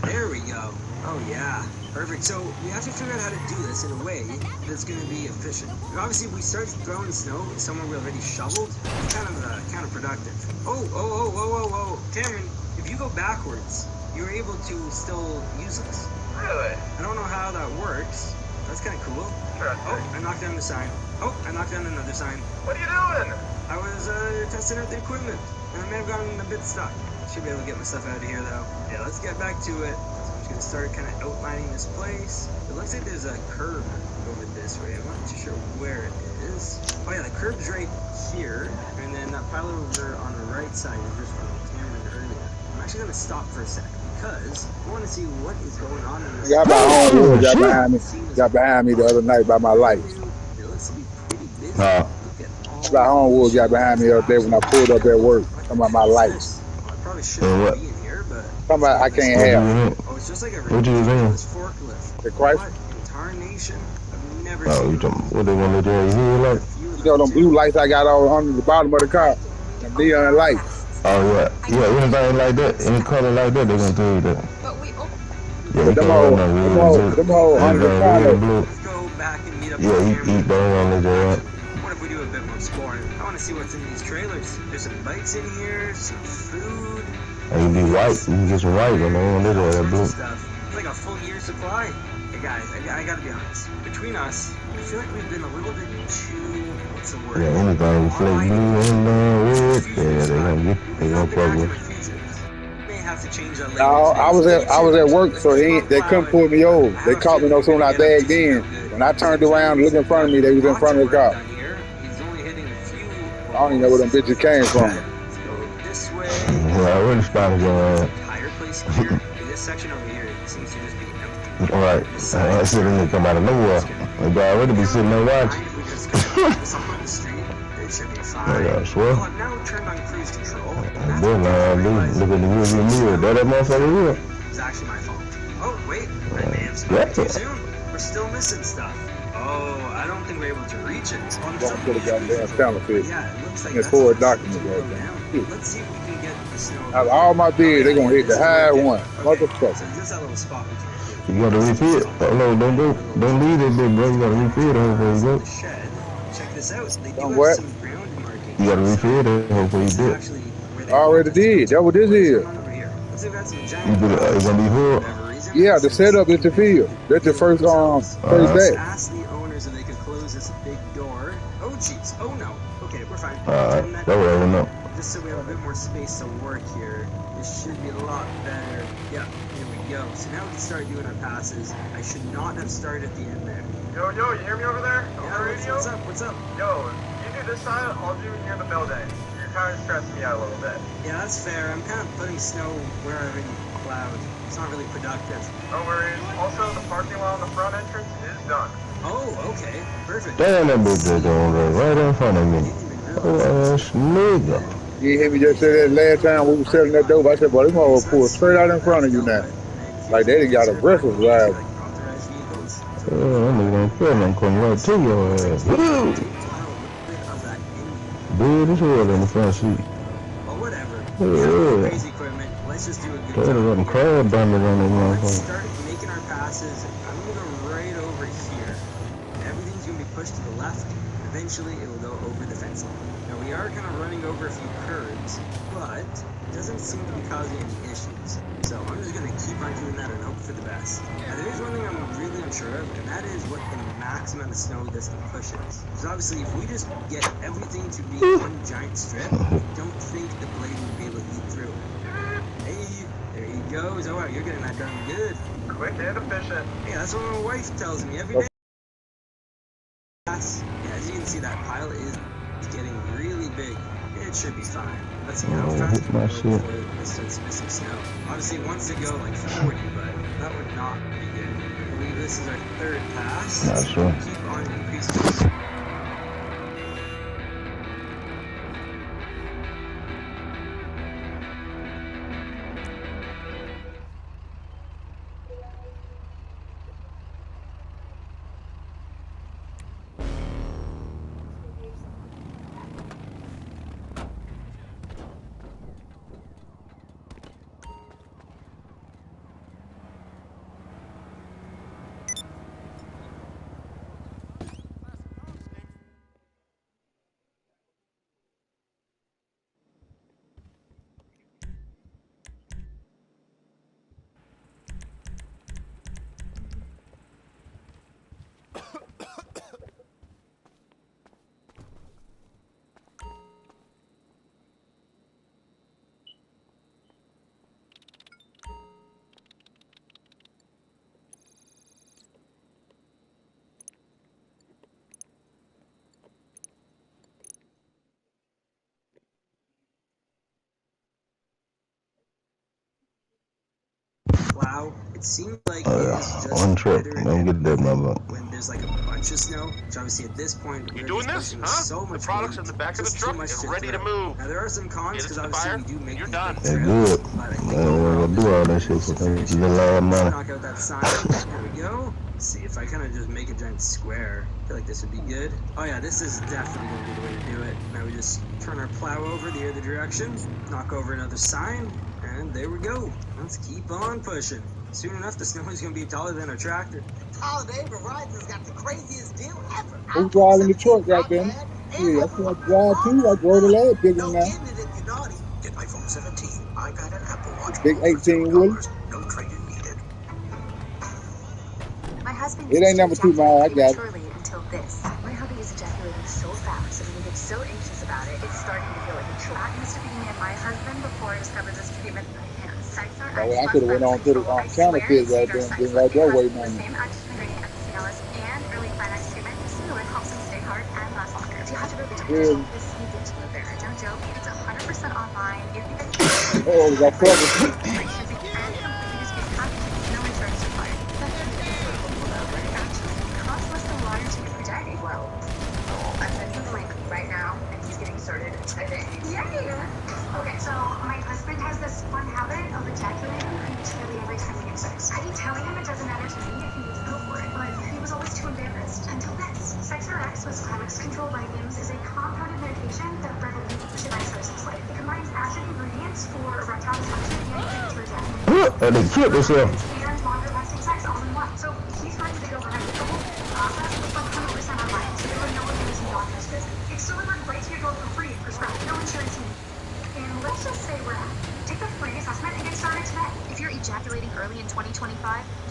There we go. Oh yeah. Perfect. So we have to figure out how to do this in a way that's going to be efficient. And obviously, if we start throwing snow somewhere we already shoveled, it's kind of counterproductive. Oh, Cameron, if you go backwards, you're able to still use this. Really? I don't know how that works. That's kind of cool. Oh, I knocked down the sign. Oh, I knocked down another sign. What are you doing? I was testing out the equipment, and I may have gotten a bit stuck. Should be able to get my stuff out of here, though. Yeah, let's get back to it. Gonna start kind of outlining this place. It looks like there's a curb over this way. I'm not too sure where it is. Oh yeah, the curb's right here, and then that pile over on the right side is just from Cameron earlier. I'm actually gonna stop for a sec because I want to see what is going on in this. Got behind me the other night by my lights. It looks to be pretty busy. Nah. Look at all That Homewood got behind me the other day when I pulled up at work. Talking about my lights. I probably shouldn't be in here, but Talking about I can't have. oh, it's just like a What you was in? forklift. The Christ? What in tarnation? I've never Oh, seen you talking? What they want to do? You hear like? You know them blue lights I got all under the bottom of the car? Them neon lights. Oh yeah, anything like that, any color like that, they gonna tell you that. Yeah, Them whole under the car. Let's go back and meet up with Yeah, eat that on the What if we do a bit more exploring? I want to see what's in these trailers. There's some bikes in here, some food. And you be white, you can get some white on there, that blue. Stuff. It's like a full year's supply. Hey guys, I gotta be honest. Between us, I feel like we've been a little bit too, what's the word? Yeah, anything with flag blue and red, yeah, they gonna fuck with. No, I was at work, so they couldn't pull me over. They caught me no sooner I bagged in. When I turned around and looked in front of me, they was in front of the car. I don't even know where them bitches came from. Yeah, I already spotted your ass. This section over here seems to just be empty. Alright, I said they come out of nowhere. They already be sitting there watching. Yeah, I swear. Well, I've now turned on cruise control. Look at the rearview mirror. That motherfucker here. It's actually my fault. Oh, wait. I may have spoken too soon. We're still missing stuff. Oh, I don't think we're able to reach it. Don't put a goddamn counterfeit. Yeah, it looks like it's for a document right there. Let's see if we can get the snow. Out of all my bids, they're gonna hit the high one. Motherfucker. So just that little spot we can You gotta refill. Oh no, don't go. Don't leave it, big bro. You gotta refill it before you go. Check this out. They do what? have some ground markings. You gotta refill it before you do it. I already did. That's what this is. It's gonna be full. Yeah, the setup is the field. That's the first day. Ask the owners if they could close this big door. Oh jeez. Oh no. Okay, we're fine. Alright, that way I know. Just so we have a bit more space to work here. This should be a lot better. Yeah, here we go. So now we can start doing our passes. I should not have started at the end there. Yo, you hear me over there? Yeah, what's up? Yo, you do this side, I'll do near the building. You're kind of stressing me out a little bit. Yeah, that's fair. I'm kind of putting snow where I already plowed. It's not really productive. No worries. Also, the parking lot on the front entrance is done. Oh, okay. Perfect. Damn, that bitch is going right in front of me. Oh, ass nigga. You hear me just say that last time we were selling that dope? I said, boy, this motherfucker pulled straight out in front of you now. Like they done got aggressive drive. Oh, that nigga don't feel nothing coming right to your ass. Woo! Dude, this was in the front seat. Well, whatever. Yeah. Crazy equipment. Let's just do a good job. They're running crab dummies on this motherfucker. Let's start making our passes. I'm going to go right over here. Everything's going to be pushed to the left. Eventually, it will go over the fence line. Now, we are kind of running over a few curbs, but it doesn't seem to be causing any issues. So I'm just going to keep on doing that and hope for the best. Now, there is one thing I'm really unsure of, and that is what the max amount of snow this can push is. Because obviously, if we just get everything to be one giant strip, I don't think the blade would be able to eat through it. Hey, there he goes. Oh, wow, you're getting that done good. Quick and efficient. Hey, that's what my wife tells me every day. Yeah, as you can see, that pile is getting really big. It should be fine. Let's see how fast we go before it starts missing snow. Obviously, it wants to go like 40, but that would not be good. I believe this is our third pass. Not sure. Keep on increasing. plow, it seems like it is just one trip. better Don't get that mother. when there's like a bunch of snow, which obviously at this point You we're doing just this, pushing huh? so much The products weight, in the back of the just truck too much is to ready to throw. move. Now there are some cons because obviously we do make you're these done. big They're trails, good. but I think Man, overall we're gonna do all that shit for them. The last money. knock out that sign. There we go. Let's see if I kind of just make a giant square. I feel like this would be good. Oh yeah, this is definitely going to be the way to do it. Now we just turn our plow over the other direction, knock over another sign, and there we go. Let's keep on pushing. Soon enough, the snow is going to be taller than a tractor. Holiday Verizon's got the craziest deal ever. Who's driving the truck, goddamn? Yeah, that's what I drive too. I drove the last big one now. Getting it if you're naughty. Get iPhone 17, iPad, and Apple Watch. Big 18 wheeler. No trade-in needed. My husband It used ain't to number 2 mile. I ejaculate got it. prematurely until this. My hubby is ejaculating so fast, and when he gets so anxious about it, it's starting to feel like a chore. That used to be me and my husband before I discovered this treatment in my hands. Oh, I could have went on to the counterfeit right there and been right there waiting on The me. same active ingredient as Cialis and early Climax treatment. Cialis helps him stay hard and last longer. If you have to go get Yeah. this, you get to live there. Don't joke. It's 100% online. If you guys Oh, we got trouble. free shipping and completely discreet packaging, no insurance required. That's going to be affordable though, but it actually costs less than $1 to get per day. Well, I'm sending him the link right now, and he's getting started today. Yay! Okay, so my husband has this fun habit of ejaculating prematurely every time we have sex. I keep telling him it doesn't matter to me if he needs to go for it, but he was always too embarrassed until this. SexRx with Climax Control Vitamins is a compounded medication that revolutionized our sex life. It combines active ingredients for erectile dysfunction and premature ejaculation. And they killed themselves. And longer lasting sex all in one. So he's ready to go behind the whole process was 100% online, so there were no abuse and doctor's visits. It's delivered right to your door for free, prescribed, no insurance needed. And let's just say we're happy. Take the free assessment and get started today. If you're ejaculating early in 2025,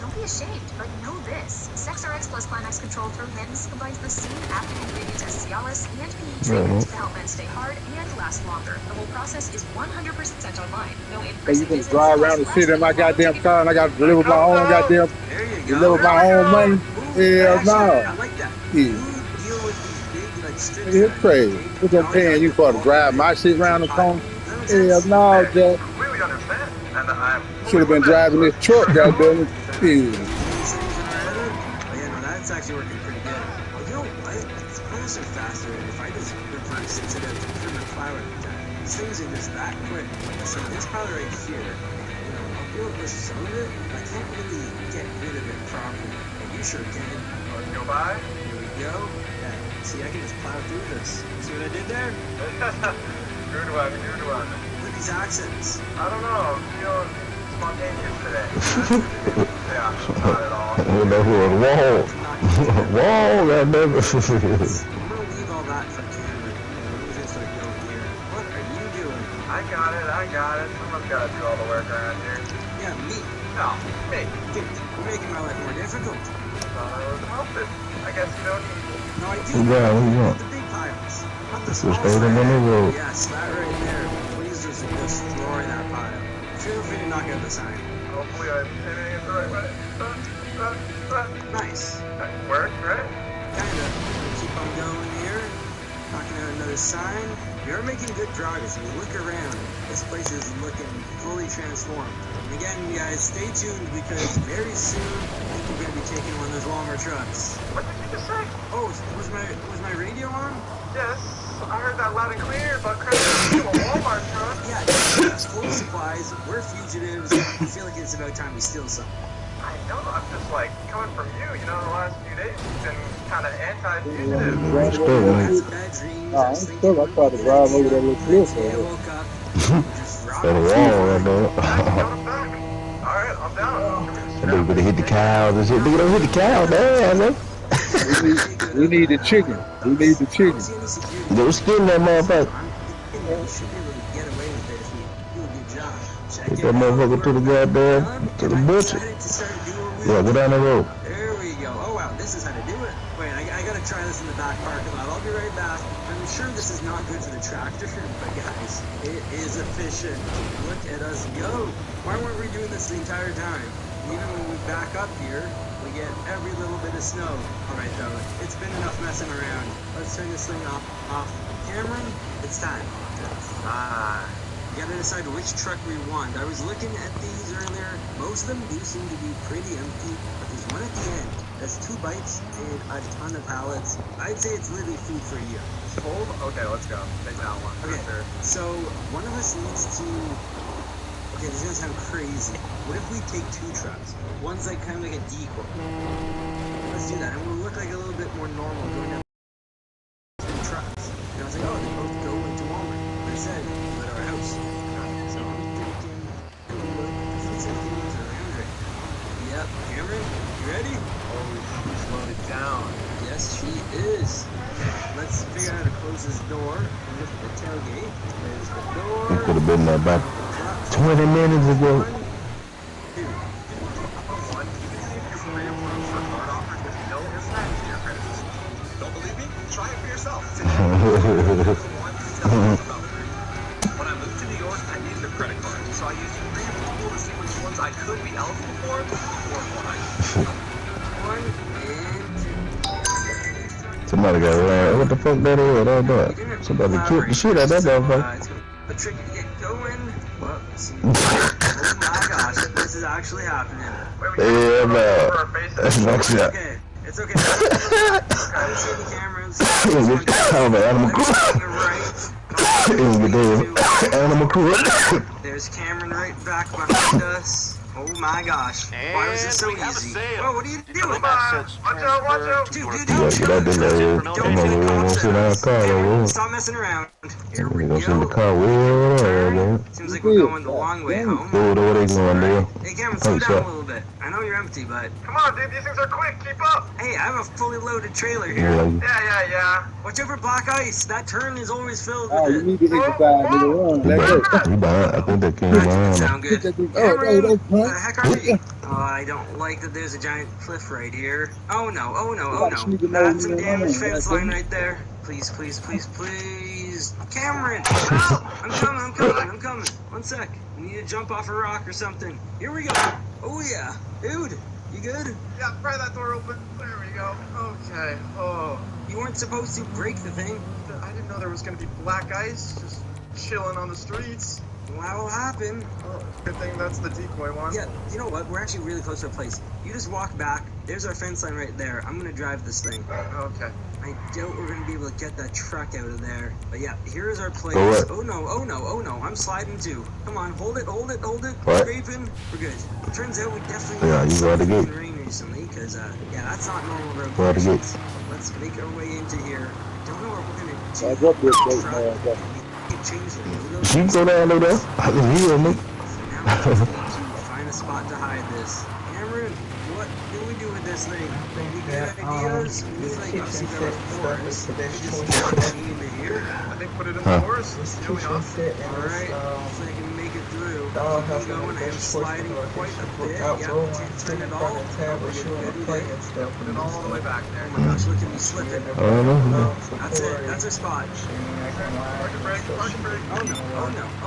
don't be ashamed, but know this. SexRx plus Climax Control through HIMS combines the same active ingredients as Cialis and PE treatment to help men stay hard and last longer. The whole process is 100% online. No So in-person you can visits. drive around the city in my goddamn car and I got to deliver my own goddamn, deliver my own money? Hell no. I like that. Yeah. You deal with these big like strips. It's crazy. What I'm paying you for to drive my shit around the corner? Hell no, Jack. Completely understand, and I'm Should have been driving this truck, goddamn it. Yeah. Yeah, no, that's actually working pretty good. But you know what? It's closer faster if I just reverse it instead of turn the plow every time. These things are just that quick. So this plow right here, you know, I'll be able to push some of it, but I can't really get rid of it properly. And you sure can. Let's go by. Here we go. Yeah, see, I can just plow through this. See what I did there? Good one, good one. Look at these accents. I don't know, I'm feeling spontaneous today. Yeah, not at all. You know who was wall. Wall, that nigga. I'm gonna leave all that for camera. We're just gonna go here. What are you doing? I got it. Someone's gotta do all the work around here. Yeah, me. No, me. Dude, you're making my life more difficult. Thought I was helping. I guess you don't need me. No, I do. Yeah, what do you want? The big piles. Not the Just small straight in the side. road. Yes, that right there. Please just destroy that pile. Feel free to knock out the sign. Hopefully I'm hitting it the right way. Nice. That worked, right? Kinda. Keep on going here. Knocking out another sign. You're making good progress. If you look around, this place is looking fully transformed. And again, you guys, stay tuned because very soon I think we're going to be taking one of those longer trucks. What did you just say? Oh, was my radio on? Yes, I heard that loud and clear, but credit to a Walmart truck. Yeah, it's full of supplies. We're fugitives. I feel like it's about time we steal some. I know, I'm just like, coming from you, the last few days, you've been kind of anti-fugitive. That's bad dreams. I'm still, I tried to drive over that little cliff. I woke up. Just Got a wall right there. Alright, I'm down. That nigga better hit the cows and shit. Nigga don't hit the cows, man. We need the chicken. We need the chicken. Don't skin that motherfucker. You should be able to get away with it if you do a good job. Take that motherfucker to the goddamn, to the butcher. Yeah, go down the road. There we go. Oh wow, this is how to do it. Wait, I gotta try this in the back parking lot. I'll be right back. I'm sure this is not good for the tractor, but guys, it is efficient. Look at us go. Why weren't we doing this the entire time? Even when we back up here, we get every little bit of snow. Alright though, it's been enough messing around. Let's turn this thing off camera. It's time. You gotta decide which truck we want. I was looking at these earlier. Most of them do seem to be pretty empty, but there's one at the end that's 2 bites and a ton of pallets. I'd say it's literally food for a year. Full? Okay, let's go. Take that one. Okay, sure. so one of us needs to... Okay, this is gonna sound crazy. What if we take 2 trucks? One's like kind of like a decoy. Let's do that, and we'll look like a little bit more normal going down 2 trucks. And I was like, oh, they both go into Walmart. But instead, we go to our house. So I'm thinking, let's see if things are around right now. Yep, Cameron, you ready? Oh, she's loaded down. Yes, she is. Let's figure out how to close this door and lift the tailgate. There's the door. It could have been there about 20 minutes ago. Don't believe me? Try it for yourself. When I moved to New York, I needed a credit card, so I used three people to see which ones I could be eligible for, or why. Somebody got around. What the fuck that is? That that. Somebody killed the shit out of that motherfucker. The trick to get going. Well, see. Oh my gosh, this is actually happening. Yeah, no. That's not shit. Okay, it's okay. I don't see the cameras. Animal cruelty. There's Cameron right back behind us. Oh my gosh. Why was this so easy? Whoa, what are you doing? Watch out, watch out. Dude, stop messing around. Here we go. Seems like we're going the long way home. Hey, Cameron, slow down a little bit. I know you're empty, but... Come on, dude, these things are quick. Keep up. Hey, I have a fully loaded trailer here. Yeah. Watch out for black ice. That turn is always filled Oh, with you it. need to exercise, nigga. Run. Let go. I think that came That around. sound good. Oh, Cameron, what the heck are you? Oh, I don't like that there's a giant cliff right here. Oh no, oh no, oh no. That's some damaged fence line right there. Please, please, please, please. Cameron! Oh, I'm coming. 1 sec. We need to jump off a rock or something. Here we go. Oh yeah. Dude, you good? Yeah, pry that door open. There we go. Okay. Oh. You weren't supposed to break the thing. I didn't know there was going to be black ice just chilling on the streets. What'll happen? Oh, good thing that's the decoy one. Yeah, you know what? We're actually really close to a place. You just walk back. There's our fence line right there. I'm gonna drive this thing. Okay. I doubt we're gonna be able to get that truck out of there. But yeah, here's our place. What? Oh no. I'm sliding too. Come on, hold it. What? Scraping. We're good. Turns out we definitely you got to get rain recently, because yeah, that's not normal road Got to get. conditions. Let's make our way into here. I don't know what we're gonna do. I got this with the gate, man. truck. We can change the logo. She can go down there. I can hear me. Now we just need to find a spot to hide this. Cameron, what do we do with this thing? Any good ideas? We need like obviously there are 4. Just put it in here. I think put it in the forest. Alright, hopefully I can make it through. Keep on going. I am sliding quite a bit. Yeah, can't turn it all. Put it all the way back there. Oh my gosh, look at me slipping. That's it. That's our spot. Park and brake. Oh no.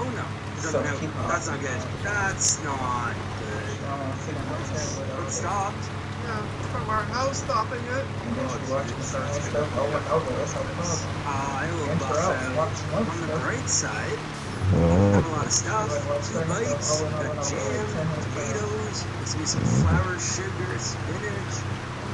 No, that's not good. That's not good. It stopped. Yeah, from our house stopping it. I will buff out. On the bright side, we have a lot of stuff. 2 bites, got jam, tomatoes, there's gonna be some flour, sugar, spinach.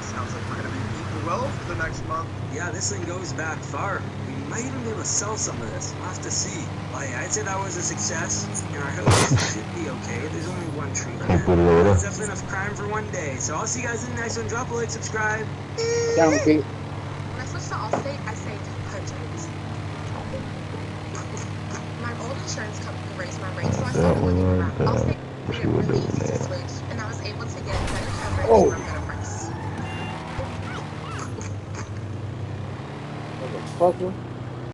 Sounds like we're gonna be eating well for the next month. Yeah, this thing goes back far. We might even be able to sell some of this. We'll have to see. Like, I'd say that was a success. And our house should be okay. There's only 1 tree. That's definitely enough crime for 1 day. So I'll see you guys in the next one. Drop a like, subscribe. When I switched to Allstate, I saved hundreds. My old insurance company raised my rates, so I started looking around. Allstate made it really easy to switch, and I was able to get better coverage for a better price. Motherfucker.